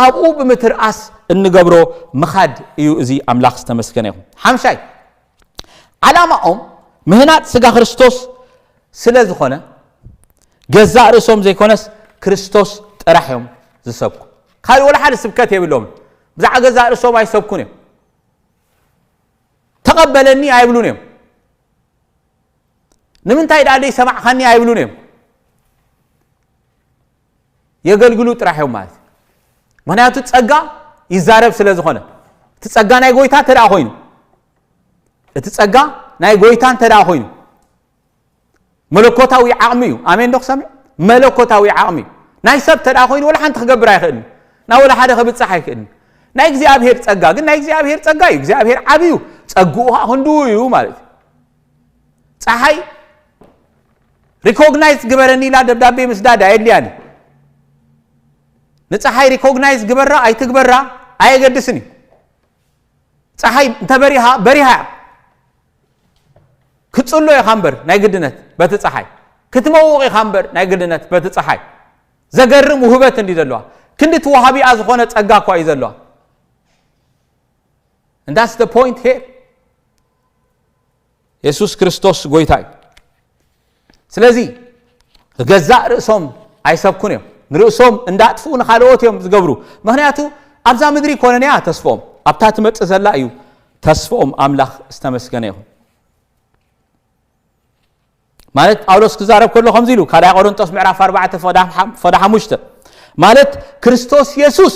Speaker 2: ኣብኡ ብምትርኣስ እንገብሮ ምኻድ እዩ እዚ ኣምላኽ ዝተመስገነ ይኹን ሓምሻይ ዓላማኦም ምህናት ስጋ ክርስቶስ ስለ ዝኾነ ገዛእ ርእሶም ዘይኮነስ ክርስቶስ ጥራሕ እዮም ዝሰብኩ ካልእ ወላ ሓደ ስብከት የብሎም ብዛዕባ ገዛእ ርእሶም ኣይሰብኩን እዮም ተቐበለኒ ኣይብሉን እዮም ንምንታይ ዳደይ ሰማዕኻኒ ኣይብሉን እዮም የገልግሉ ጥራሕ እዮም ማለት ምክንያቱ ጸጋ ይዛረብ ስለ ዝኾነ እቲ ጸጋ ናይ ጎይታ ተደኣ ኮይኑ እቲ ጸጋ ናይ ጎይታ ተደኣ ኮይኑ መለኮታዊ ዓቕሚ እዩ ኣሜን ዶ ክሰምዕ መለኮታዊ ዓቕሚ ናይ ሰብ ተደኣ ኮይኑ ወላ ሓንቲ ክገብር ኣይኽእልን ናይ ወላ ሓደ ክብፅሕ ኣይክእልን ናይ እግዚአብሔር ጸጋ ግን ናይ እግዚአብሔር ጸጋ እዩ እግዚአብሔር ዓብዩ ጸጉኡ ክንዱ እዩ ማለት ፀሓይ ሪኮግናይዝ ግበረኒ ኢላ ደብዳቤ ምስዳድ ኣየድልያኒ ንፀሓይ ሪኮግናይዝ ግበራ ኣይትግበራ ኣየገድስን እዩ ፀሓይ እንተበሪሃ በሪሃ ክትጽሎ ኢኻ እምበር ናይ ግድነት በቲ ፀሓይ ክትመውቕ ኢኻ እምበር ናይ ግድነት በቲ ፀሓይ ዘገርም ውህበት እንዲ ዘለዋ ክንዲ ትወሃቢኣ ዝኾነ ጸጋ እኳ እዩ ዘለዋ and that's the point here ኢየሱስ ክርስቶስ ጎይታ እዩ ስለዚ ገዛእ ርእሶም ኣይሰብኩን እዮም ንርእሶም እንዳጥፉ ንኻልኦት እዮም ዝገብሩ ምክንያቱ ኣብዛ ምድሪ ኮነን እያ ተስፎኦም ኣብታ ትመጽእ ዘላ እዩ ተስፎኦም ኣምላኽ ዝተመስገነ ይኹን ማለት ጳውሎስ ክዛረብ ከሎ ከምዚ ኢሉ ካልኣይ ቆሮንጦስ ምዕራፍ 4 ፈዳ 5 ማለት ክርስቶስ ኢየሱስ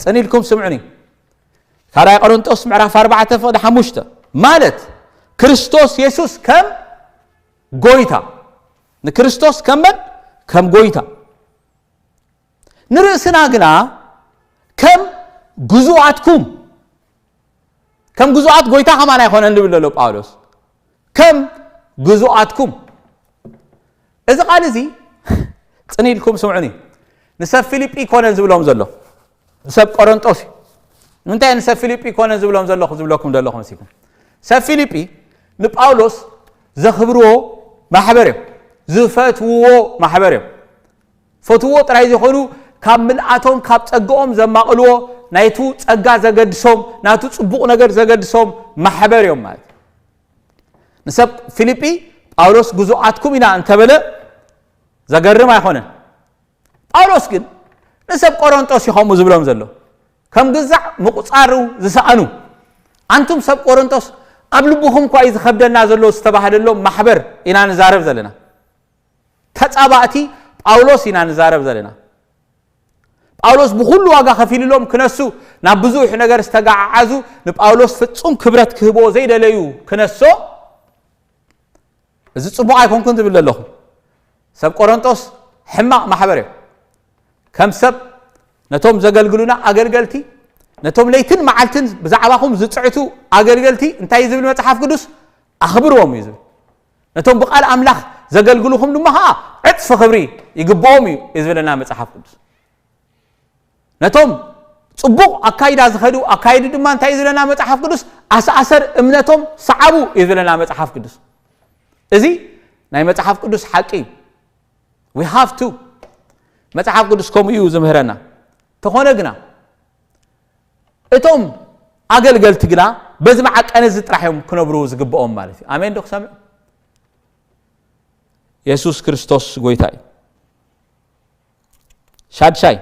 Speaker 2: ጽኒልኩም ስምዑኒ ካልኣይ ቆሮንጦስ ምዕራፍ 4 ፈዳ 5 ማለት ክርስቶስ ኢየሱስ ከም ጎይታ ንክርስቶስ ከም ጎይታ ንርእስና ግና ከም ግዙኣትኩም ከም ግዙኣት ጎይታ ከማን ኣይኮነን ዝብል ዘሎ ጳውሎስ ከም ግዙኣትኩም እዚ ቃል እዚ ጽኒልኩም ስምዑኒ ንሰብ ፊልጵ ኮነን ዝብሎም ዘሎ ንሰብ ቆሮንጦስ እንታይ ንሰብ ፊልጵ ኮነን ዝብሎም ዘለኹ ዝብለኩም ዘለኹ መሲኩም ሰብ ፊልጵ ንጳውሎስ ዘኽብርዎ ማሕበር እዮም ዝፈትውዎ ማሕበር እዮም ፈትውዎ ጥራይ ዝኾኑ ካብ ምልኣቶም ካብ ጸጋኦም ዘማቕልዎ ናይቱ ጸጋ ዘገድሶም ናቱ ጽቡቕ ነገር ዘገድሶም ማሕበር እዮም ማለት ንሰብ ፊልጵ ጳውሎስ ግዙኣትኩም ኢና እንተበለ ዘገርም ኣይኮነን ጳውሎስ ግን ንሰብ ቆሮንጦስ ይኸሙ ዝብሎም ዘሎ ከም ግዛዕ ምቁፃሩ ዝሰኣኑ አንቱም ሰብ ቆሮንጦስ أبلبهم كويس خبدنا زلوا استباهدلهم محبر إنا نزارب زلنا تتصابعتي ጳውሎስ ኢና ንዛረብ ዘለና ጳውሎስ ብኩሉ ዋጋ ከፊል ሎም ክነሱ ናብ ብዙሕ ነገር ዝተጋዓዙ ንጳውሎስ ፍጹም ክብረት ክህቦ ዘይደለዩ ክነሶ እዚ ጽቡቕ ኣይኮንኩን ዝብል ኣለኹ ሰብ ቆሮንቶስ ሕማቕ ማሕበር እዩ ከም ሰብ ነቶም ዘገልግሉና ኣገልገልቲ ነቶም ለይትን መዓልትን ብዛዕባኹም ዝጽዕቱ ኣገልገልቲ እንታይ ዝብል መጽሓፍ ቅዱስ ኣኽብርዎም እዩ ዝብል ነቶም ብቃል ኣምላኽ ዘገልግሉኹም ድማ ዕጥፍ ክብሪ ይግብኦም እዩ ዝብለና መጽሓፍ ቅዱስ ነቶም ጽቡቕ ኣካይዳ ዝኸዱ ኣካይድ ድማ እንታይ ዝብለና መጽሓፍ ቅዱስ ኣሰኣሰር እምነቶም ሰዓቡ ዝብለና መጽሓፍ ቅዱስ እዚ ናይ መጽሓፍ ቅዱስ ሓቂ we have to መጽሓፍ ቅዱስ ከምኡ እዩ ዝምህረና ተኾነ ግና እቶም ኣገልገልቲ ግና በዚ መዓቀነ ዝጥራሕዮም ክነብሩ ዝግብኦም ማለት እዩ ኣሜን ዶ ክሰምዕ ኢየሱስ ክርስቶስ ጎይታይ ሻድሻይ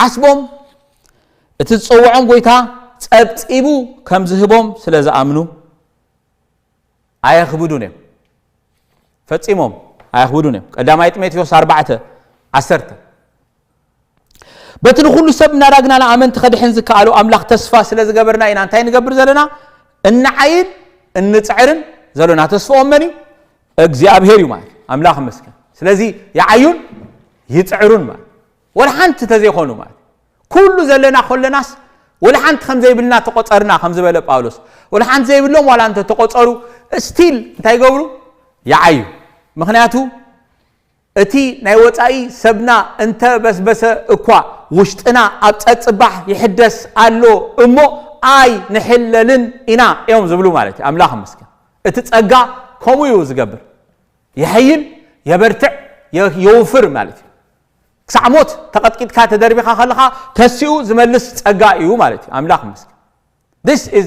Speaker 2: ዓስቦም እቲ ዝፀውዖም ጎይታ ጸብጺቡ ከም ዝህቦም ስለ ዝኣምኑ ኣይኽብዱን እዮም ፈጺሞም ኣይኽብዱን እዮም ቀዳማይ ጢሞቴዎስ 4:10 በቲ ንኹሉ ሰብ እናዳግና ንኣመንቲ ኸድሕን ዝከኣሉ ኣምላኽ ተስፋ ስለ ዝገበርና ኢና እንታይ ንገብር ዘለና እንዓይን እንፅዕርን ዘለና ተስፋኦም መን እዩ እግዚአብሔር እዩ ማለት አምላክ መስከን ስለዚህ ያዓዩን ይጽዕሩን ማለት ወላ ሓንቲ ተዘይኾኑ ማለት ኩሉ ዘለና ኮለናስ ወላ ሓንቲ ከም ዘይብልና ተቆጸርና ከም ዝበለ ጳውሎስ ወላ ሓንቲ ዘይብሎም ወላ አንተ ተቆጸሩ ስቲል እንታይ ይገብሩ ያዓዩ ምክንያቱ እቲ ናይ ወጻኢ ሰብና እንተ በስበሰ እኳ ውሽጥና ኣብ ጸጽባሕ ይሕደስ አሎ እሞ አይ ንሕለልን ኢና እዮም ዝብሉ ማለት አምላክ መስከን እቲ ጸጋ كم يوزجبر يحيل يبرتع يوفر مالتي كسعموت تقد كيد كات دربي خلخا كسيو زملس أجايو مالتي أملاك مسك this is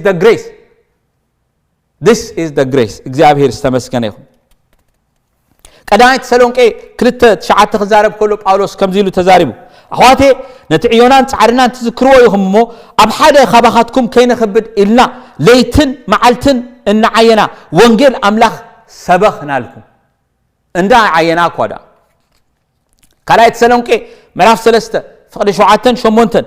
Speaker 2: the grace እግዚአብሔር here استمسكنه قدامت سلونቄ ክልተ ሸዓተ ተዛረብ ኮሎ ጳውሎስ ከምዚሉ ተዛሪቡ አህዋቴ ነትዕዮናን ጻዕርናን ትዝክርዎ ይኹምሞ ኣብ ሓደ ኻባኻትኩም ከይነኽብድ ኢልና ለይትን መዓልትን እናዓየና ወንጌል አምላኽ ሰበኽናልኩም እንዳ ዓየና ኮዳ ካልኣይ ተሰሎንቄ ምዕራፍ 3 ፍቅዲ 7-8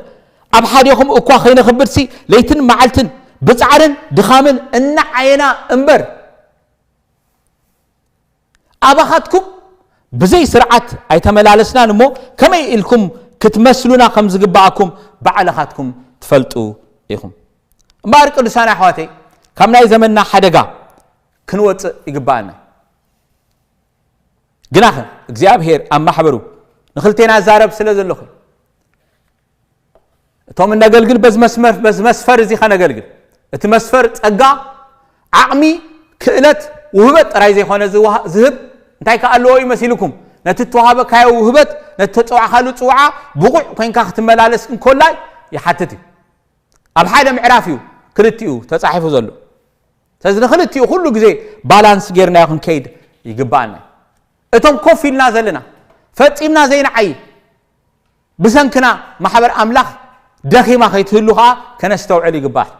Speaker 2: ኣብ ሓደኹም እኳ ከይነኽብድሲ ለይትን መዓልትን ብጻዕርን ድኻምን እናዓየና እምበር አባኻትኩም بزي سرعت أي تملالسنا نمو كما يقولكم كتمثلونا خمس جباعكم بعلاقاتكم تفلتوا إيهم ما أركض لسان أحواتي كم ناي زمننا حدقة كنوت يجبانا جناح እግዚአብሔር أما حبرو نخلتنا زارب سلز اللخي توم النجلجل بز مسفر زي خنا جلجل تمسفر تأجع عمي كأنت وهبت رايزي خنا زهب እንታይ ካአለው ይመስልኩም ነትተዋሃበ ካዩ ህበት ነተጽዋ ካሉ ጽዋ ብቁዕ ኮይንካ ክትመላለስ እንኮላይ ይሓትት ኣብ ሓደ ምዕራፍ እዩ ክልቲኡ ተጻሒፉ ዘሎ ስለዚህ ክልቲኡ ሁሉ ግዜ ባላንስ ጌርና ይኹን ከይድ ይግባአና እቶም ኮፊልና ዘለና ፈጺምና ዘይንዓይ ብሰንክና ማሕበር አምላኽ ደኺማ ከይትህሉኻ ከነስተውዕል ይግባል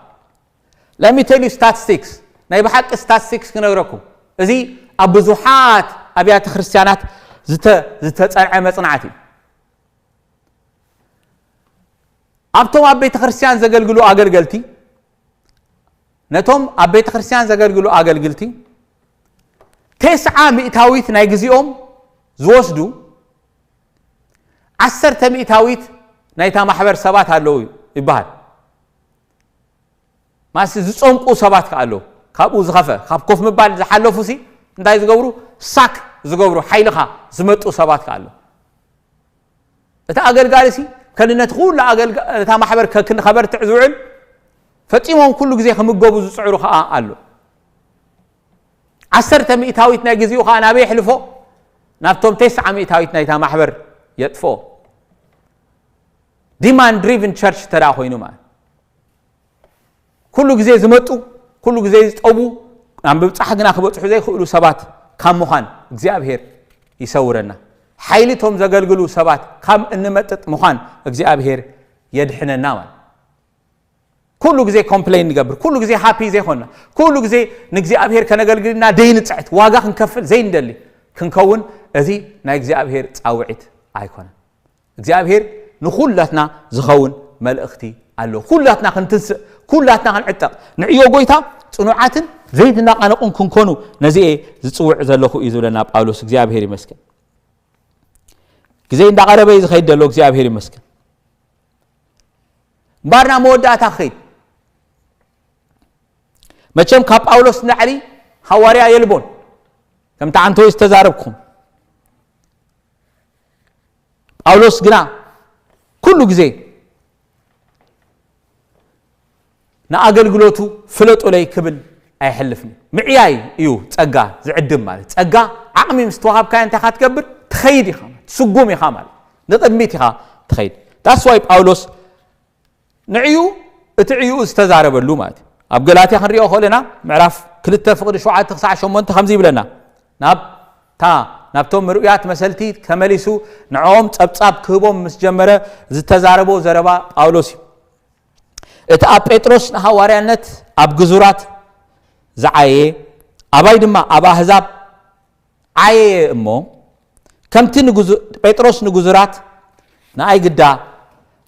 Speaker 2: let me tell you statistics ናይ በሐቅ statistics ክነግረኩም እዚ ኣብ ብዙሓት أبيات خريستيانات زتتصنع مصنعتي أبتم أبيت خريستيان زغلغلو أغلغلتي نتوم أبيت خريستيان زغلغلو أغلغلتي 900 ናይግዚኦም ዝወስዱ 10 ናይታ ማሕበር ሰባት አለው ይባሃል ማስ ዝጾምቁ ሰባት ካለው ካብኡ ዝኸፈ ካብ ኮፍ ምባል ዝሓለፉሲ እንታይ ዝገብሩ ሳክ ዝገብሩ ሓይልኻ ዝመጡ ሰባት ካለው እታ አገልጋሊሲ ከልነት ሁሉ አገልጋታ ማሕበር ከክን ኸበርትዕ ዝውዕል ፈጺሞም ኩሉ ግዜ ከምገቡ ዝጽዕሩ ኸ አሉ 10 ናይግዚኡ ኸ ናበይ ይሕልፎ ናብቶም 900 ናይታ ማሕበር የጥፎ ዲማንድ ድሪቭን ቸርች ተራ ኮይኑ ማለት ኩሉ ግዜ ዝመጡ ኩሉ ግዜ ዝጠቡ አም ብጻሕ ግና ክበጽሑ ዘይኽእሉ ሰባት ካም ምዃን እግዚአብሔር ይሰውረና ሓይልቶም ዘገልግሉ ሰባት ካም እንመጥጥ ምዃን እግዚአብሔር የድሕነና ማለት كل جزء كومبلين نجبر كل جزء هابي زي خنا كل جزء نجزي أبهر كنجلجلنا دين تعت واجا نكفل زين دلي كنكون أذي نجزي أبهر تعوعت عيكونا جزي أبهر نخلتنا زخون مال أختي قالوا كلاتنا خنتنس كلاتنا خنعتق نعيو قويتا صنوعات زيدنا قنقون كنكونو نزي زصوع زلخو يزولنا باولوس እግዚአብሔር ይመስገን ጊዜ እንዳቀረበ ይዝኸይድ ደሎ እግዚአብሔር ይመስገን ባርና መወዳታ ኸይድ መቼም ከጳውሎስ ንዕሪ ሐዋርያ የልቦን ከም ታንቶ ይስተዛረብኩም ጳውሎስ ግና ኩሉ ጊዜ نأجلجلوتو فلتو لي كبل أي حلفني معياي إيو تأجا زعدم مال تأجا عقمي مستوهب كان تخات كبر تخيدي خام تسقومي خامل نتأميتي خا تخيد تاسواي بأولوس نعيو اتعيو استزارب اللومات أبقلاتي خنريو خولنا معرف كل التفقد شو عاد تخصع شو منت خمزي بلنا ناب توم رؤيات مسلتي كمليسو نعوم تبصاب كهبوم مسجمرة زتزاربو زربا بأولوسي اتأب بطرس نحواريانت أب جزورات زعاية أبايد ما أبا هزاب عاية أمو كم تين بطرس نجزورات ناي قدا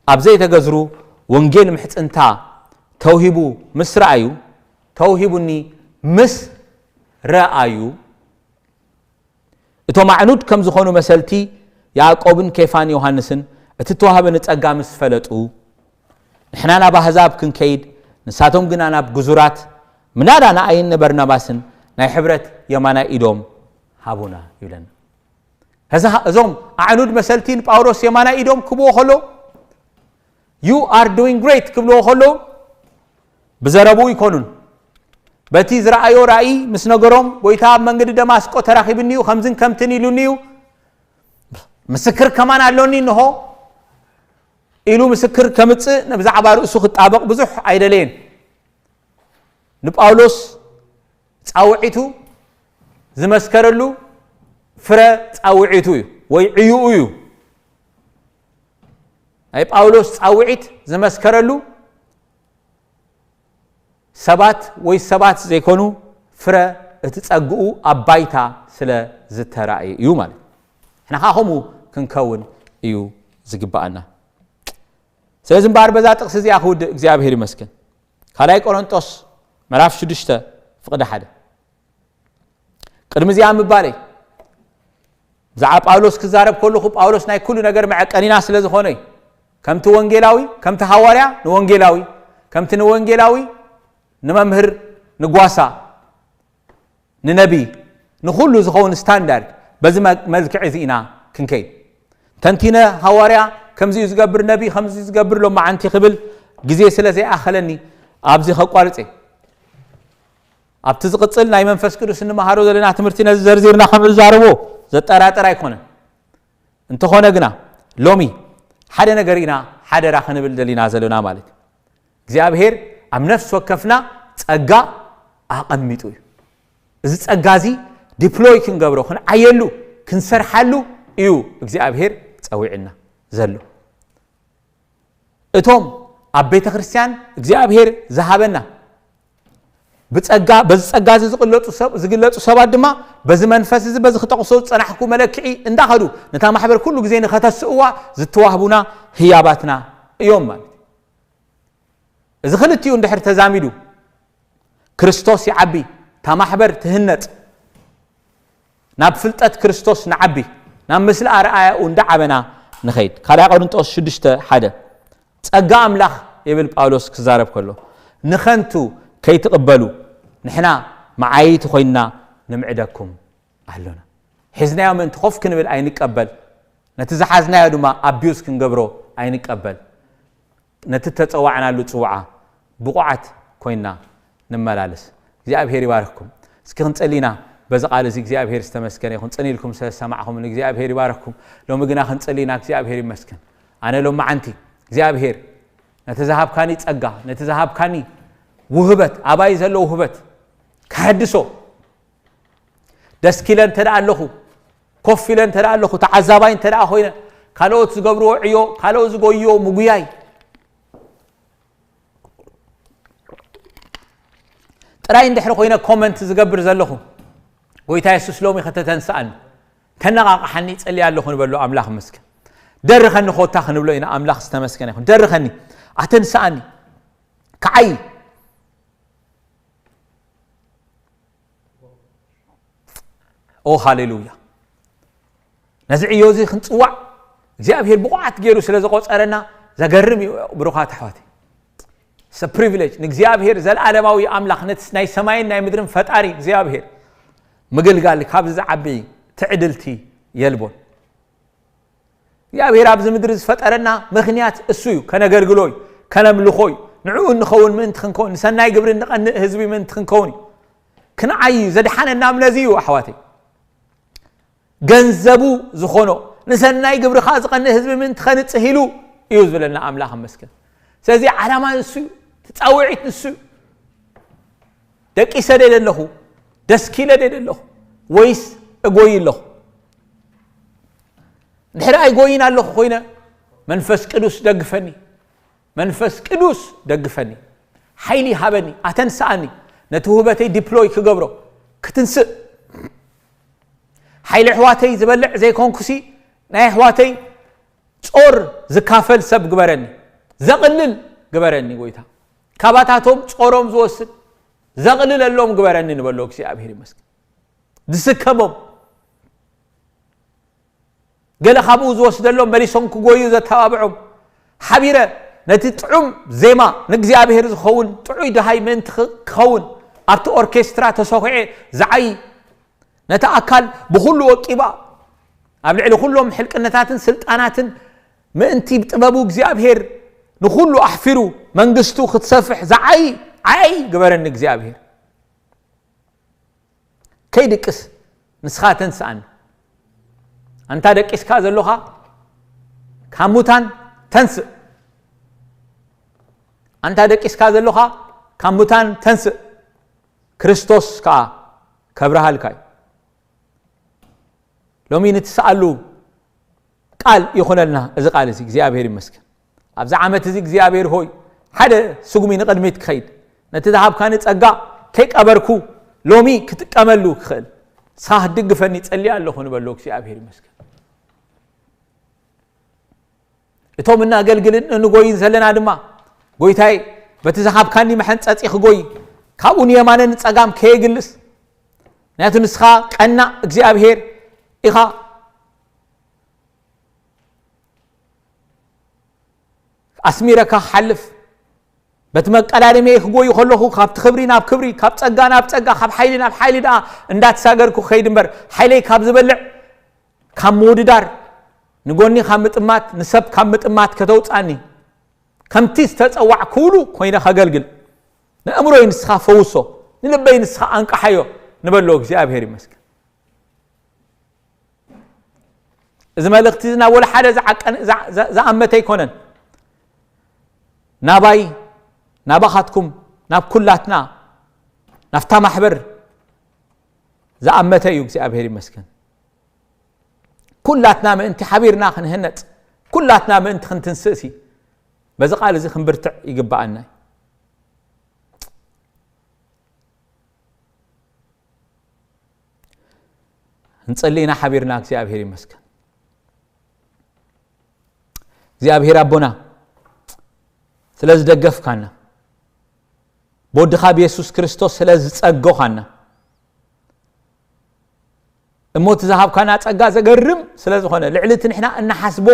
Speaker 2: أبزي تجزرو ونجيل محت انتا توهبو مس رأيو توهبوني مس رأيو اتو معنود كم زخونو مسلتي يعقوبن كيفان يوحنسن اتتوهبن اتأقامس فلتو إحنا نبى هزاب كن كيد نساتهم جنا نب جزورات منادا نعين برنامجسن نحبرت يمانا إيدوم هابونا يلن هذا زوم عنود مسألتين باوروس يمانا إيدوم كبو خلو you are doing great كبو خلو بزربو يكونون بتيز رأيو رأي مسنجرهم ويتاب منجد دماسكو تراخي بنيو خمسين كم تني لونيو مسكر كمان علوني نهو إلو مسكر كمتس نبزع عبارو سوخ الطابق بزح عيدلين نبقاولوس تعوعيتو زمسكرلو فرا تعوعيتو ويعيويو أي باولوس تعوعيت زمسكرلو سبات ويسبات زيكونو فرا تتسقو أبايتا سلا زترائي يو مال احنا خاهمو كنكون يو زقبانا سيزن بار بذات قصدي أخود እግዚአብሔር ይመስገን ካላይ ቆሮንቶስ ምዕራፍ 6 ፍቅደ 1 ቅድም ዚያ ምባለይ ዛዓ ጳውሎስ ክዛረብ ኮልኹ ጳውሎስ ናይ ኩሉ ነገር መዐቀኒና ስለዝኾነ ከምቲ ወንጌላዊ ከምቲ ሐዋርያ ንወንጌላዊ ከምቲ ንወንጌላዊ ንመምህር ንጓሳ ንነቢ ንኹሉ ዝኸውን ስታንዳርድ በዚ መልክዕ ዚና ክንከይ ተንቲነ ሐዋርያ كمزي يزقبر نبي خمسي يزقبر له معنتي قبل جزء سلسة أخلني أبزي خقارتي أبتزقتصل ناي منفس كده سن مهارو دلنا تمرتين زرزيرنا خمس زاربو زتارات رايكونه انت خونه جنا لومي حدا نجرينا حدا راح نبلدلي نازلنا مالك እግዚአብሔር أم نفس وكفنا تأجا أقميتوي إذا تأجازي ديبلوي كنجبره خن عيلو كنسر حلو إيو እግዚአብሔር تسويعنا زلو اتوم أبيت كريستيان እግዚአብሔር زهابنا بتسقى بتسقى زقلتو سباد ما بزمن فاسز بزختقصو صنحكو ملكعي اندخدو نتا محبر كله جزين ختسوا زتواهبونا هياباتنا يوم مال اذا خلتيو اندحر تزاميدو كريستوس يعبي تا محبر تهنت ناب فلطت كريستوس نعبي ناب مثل ارآيا وندعبنا نخيد كالا قرنطوس 6:1 ጸጋ አምላኽ يبل ጳውሎስ ክዛረብ ከሎ ንኸንቱ ከይትقبلوا نحنا معايت خوينا نمعدكم أهلنا حزنا يوم انت خوف كنبل أي نقبل نتزحزنا يا دوما أبيوس كنقبرو أي نقبل نتتطوعنا له تصوعة بقعت خوينا نملالس እግዚአብሔር ይባርክኩም እስኪ እንጸልይና በዘቃለ እግዚአብሔር ይስተመስገን ይሁን ጸልይልኩም ስለሰማዕኩም እግዚአብሔር ይባርክኩም ሎሚ ግና እንጸልይና እግዚአብሔር ይመስገን አነ ሎሚ አንቲ እግዚአብሔር ነተዛሃብካኒ ጸጋ ነተዛሃብካኒ ውህበት አባይ ዘለው ውህበት ካድሶ ደስኪለን ተዳለኹ ኮፊለን ተዳለኹ ተዓዛባይን ተዳ ሆይነ ካልኦት ዝገብርዎ ዕዮ ካልኦት ዝጎዮ ሙጉያይ ጥራይ እንድሕር ኮይነ ኮመንት ዝገብር ዘለኹ ጎይታ ኢየሱስ ሎሚ ከተተንሳአን ተነቃቃሐኒ ጸልይ ኣለኹ ንበሎ ኣምላኽ መስገን ደርኸኒ ኾታ ክንብሎ ኢና ኣምላኽ ዝተመስገነ ይኹን ደርኸኒ ኣተንሳአኒ ከዓይ ኦ ሃሌሉያ ነዚ ዕዮ እዚ ክንፅዋዕ እግዚአብሔር ብቑዓት ገይሩ ስለ ዝቆፀረና ዘገርም ብሩኻት ኣሕዋተይ It's a privilege. እግዚአብሔር ዘለዓለማዊ ኣምላኽ ናይ ሰማይን ናይ ምድርን ፈጣሪ እግዚአብሔር ምግልጋል ካብዚ ዝዓቢ ትዕድልቲ የልቦን እግዚአብሔር ኣብዚ ምድሪ ዝፈጠረና ምኽንያት እሱ እዩ ከነገልግሎይ ከነምልኾይ ንዕኡ ንኸውን ምእንቲ ክንከውን ንሰናይ ግብሪ ንቐንእ ህዝቢ ምእንቲ ክንከውን ክንዓይ ዘድሓነና እምነዚ እዩ ኣሕዋተይ ገንዘቡ ዝኾኖ ንሰናይ ግብሪኻ ዝቐንእ ህዝቢ ምእንቲ ከንፅህ ኢሉ እዩ ዝብለና ኣምላኽ መስገን ስለዚ ዓላማ እሱ ተፃውዒት እሱ ደቂ ሰደድ ኣለኹ ደስኪለ ደድ ኣለኹ ወይስ እጎይ ኣለኹ ድሕሪ ኣይጎይን ኣለኹ ኮይነ መንፈስ ቅዱስ ደግፈኒ መንፈስ ቅዱስ ደግፈኒ ሓይሊ ሃበኒ ኣተንሳአኒ ነቲ ውህበተይ ዲፕሎይ ክገብሮ ክትንስእ ሓይሊ ኣሕዋተይ ዝበልዕ ዘይኮንኩሲ ናይ ኣሕዋተይ ጾር ዝካፈል ሰብ ግበረኒ ዘቕልል ግበረኒ ጎይታ ካባታቶም ጾሮም ዝወስድ ዘቕልል ኣሎም ግበረኒ ንበሎ እግዚአብሔር ይመስገን ዝስከሞም ገለ ካብኡ ዝወስደሎም መሊሶም ክጎዩ ዘተባብዖም ሓቢረ ነቲ ጥዑም ዜማ ንእግዚአብሔር ዝኸውን ጥዑይ ድሃይ ምእንቲ ክኸውን ኣብቲ ኦርኬስትራ ተሰኺዐ ዝዓይ ነቲ ኣካል ብኩሉ ወቂባ ኣብ ልዕሊ ኩሎም ሕልቅነታትን ስልጣናትን ምእንቲ ብጥበቡ እግዚአብሔር ንኩሉ ኣሕፊሩ መንግስቱ ክትሰፍሕ ዝዓይ ዓይ ግበረኒ እግዚአብሔር ከይድቅስ ንስኻ ተንስአኒ አንታ ደቂስካ ዘለኻ ካብ ሙታን ተንስእ አንታ ደቂስካ ዘለኻ ካብ ሙታን ተንስእ ክርስቶስ ከዓ ከብረሃልካ ሎሚ ንትሰኣሉ ቃል ይኹነልና እዚ ቃል እዚ እግዚአብሔር ይመስገን ኣብዚ ዓመት እዚ እግዚአብሔር ሆይ ሓደ ስጉሚ ንቅድሚት ክኸይድ ነቲ ዝሃብካኒ ጸጋ ከይቀበርኩ ሎሚ ክትቀመሉ ክኽእል ሳህ ድግፈኒ ጸልይ ኣለኹ ንበሎ እግዚአብሔር ይመስገን እቶም እናገልግልን እንጎይን ዘለና ድማ ጎይታይ በቲ ዝሃብካኒ መሐንፀፂ ክጎይ ካብኡ ንየማንን ጸጋም ከየግልስ ናቱ ንስኻ ቀና እግዚአብሔር ኢኻ ኣስሚረካ ሓልፍ በቲ መቀዳድሜ ክጎይ ከለኹ ካብቲ ክብሪ ናብ ክብሪ ካብ ጸጋ ናብ ጸጋ ካብ ሓይሊ ናብ ሓይሊ ደኣ እንዳተሳገርኩ ከይድ እምበር ሓይለይ ካብ ዝበልዕ ካብ ምውድዳር ንጎኒ ካብ ምጥማት ንሰብ ካብ ምጥማት ከተውፃኒ ከምቲ ዝተፀዋዕ ክብሉ ኮይነ ከገልግል ንእምሮይ ንስኻ ፈውሶ ንልበይ ንስኻ አንቃሓዮ ንበሎ እግዚአብሔር ይመስገን እዚ መልእኽቲ ናብ ወላ ሓደ ዝኣመተ ይኮነን ናባይ ናባኻትኩም ናብ ኩላትና ናፍታ ማሕበር ዝኣመተ እዩ እግዚአብሔር ይመስገን ኩላትና ምእንቲ ሓቢርና ክንህነፅ ኩላትና ምእንቲ ክንትንስእሲ በዚ ቃል እዚ ክንብርትዕ ይግባአና እንጸልይና ሓቢርና እግዚአብሔር ይመስገን እግዚአብሔር አቦና ስለዚ ደገፍካና ቦድኻ በኢየሱስ ክርስቶስ ስለዚ ጸጎኻና እሞት ዝሃብካና ጸጋ ዘገርም ስለዝኾነ ልዕልቲ ንሕና እናሓስቦ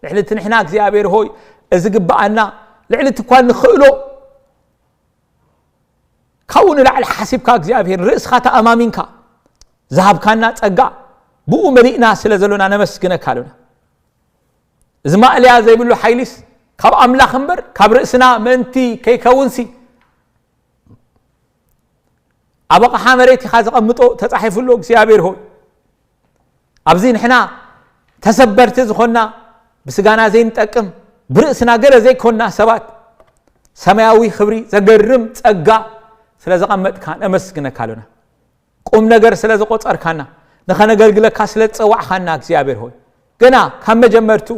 Speaker 2: ልዕልቲ ንሕና እግዚአብሔር ሆይ እዚ ግባአና ልዕልቲ እኳ ንኽእሎ ካብኡ ንላዕሊ ሓሲብካ እግዚአብሔር ርእስኻ ተኣማሚንካ ዝሃብካና ጸጋ ብኡ መሊእና ስለ ዘሎና ነመስግነካ ኣለና እዚ ማእልያ ዘይብሉ ሓይሊስ ካብ ኣምላኽ እምበር ካብ ርእስና ምእንቲ ከይከውንሲ ኣብ ኣቕሓ መሬት ኢኻ ዘቐምጦ ተጻሒፉሎ እግዚአብሔር ሆይ ኣብዚ ንሕና ተሰበርቲ ዝኾንና ብስጋና ዘይንጠቅም ብርእስና ገለ ዘይኮንና ሰባት ሰማያዊ ክብሪ ዘገርም ጸጋ ስለ ዘቐመጥካ ነመስግነካ ኣለና ቁም ነገር ስለ ዝቆፀርካና ንኸነገልግለካ ስለ ዝፀዋዕካና እግዚአብሔር ሆይ ገና ካብ መጀመርቱ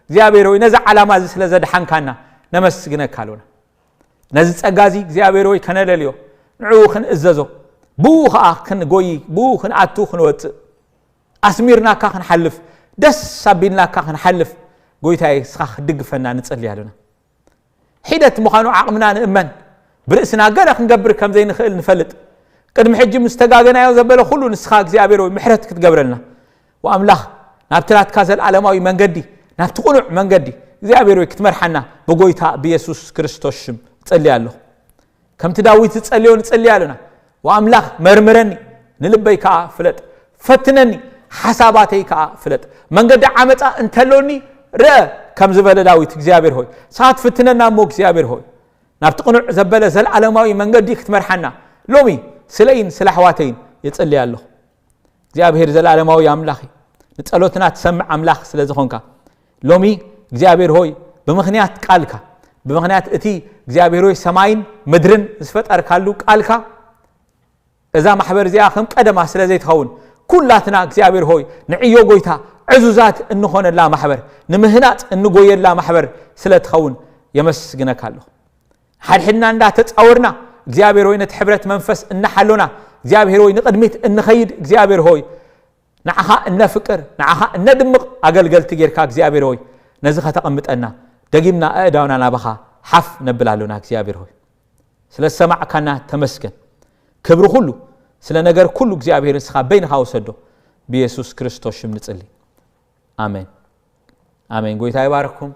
Speaker 2: እግዚአብሔር ሆይ ነዚ ዓላማ እዚ ስለ ዘድሓንካና ነመስግነካ ኣለና ነዚ ጸጋ እዚ እግዚአብሔር ሆይ ከነለልዮ نعو خن إزازو بوخ خن قوي بوخ خن عتو خن وت أسميرنا كخن حلف دس سبيلنا كخن حلف قويتاي سخ دق فنان نصلي علينا حيدت مخانو عقمنا نأمن برأسنا قال نقبر كم زي نخيل نفلت قدم حج مستقاقنا يا زبالة خلو نسخاك زيابيرو محرت كتقبرلنا وأملاخ نابتلات كازل علماوي من قدي نابتقنع من قدي زيابيرو كتمرحنا بقويتا بيسوس كريستوشم تسألي له كم تداوي تسأليون تسألي لنا وأملاخ مرمرني نلبي كا فلت فتنني حساباتي كا فلت من قد عمتا انتلوني رأى كم زبالة داويت زيابير هوي ساعت فتننا موك زيابير هوي نابتقنع زبالة زل علماوي من قدي كتمرحنا لومي سلين سلحواتين يتسألي له زيابير زل علماوي أملاخي نتسألوتنا تسمع أملاخ سلزخونك لومي زيابير هوي بمخنيات قالك بمخنيات اتي زيابير هوي سماين مدرن زفت أركالو قالك إذا محبر زياخم قدما سلزيت خون كلاتنا زيابير هوي نعيو قويتا عزوزات إنه هون لا محبر نمهنات إنه قوي لا محبر سلت خون يمسقنا كالو حدنا ندا تتصورنا زيابير هوي نتحبرت منفس إن حلونا زيابير هوي نقدميت إن خيد زيابير هوي نعها إن فكر نعها إن دمق أقل تجير كاك زيابير هوي نزخة تقمت أنا دقيمنا أداونا نابخا حف نبلالونا زيابير هوي سلا السمع كنا تمسكن كبر كله سلا نجر كله زيابير سخا بين هاوسدو بيسوس كريستوس نصلي آمين آمين قوي تاي باركم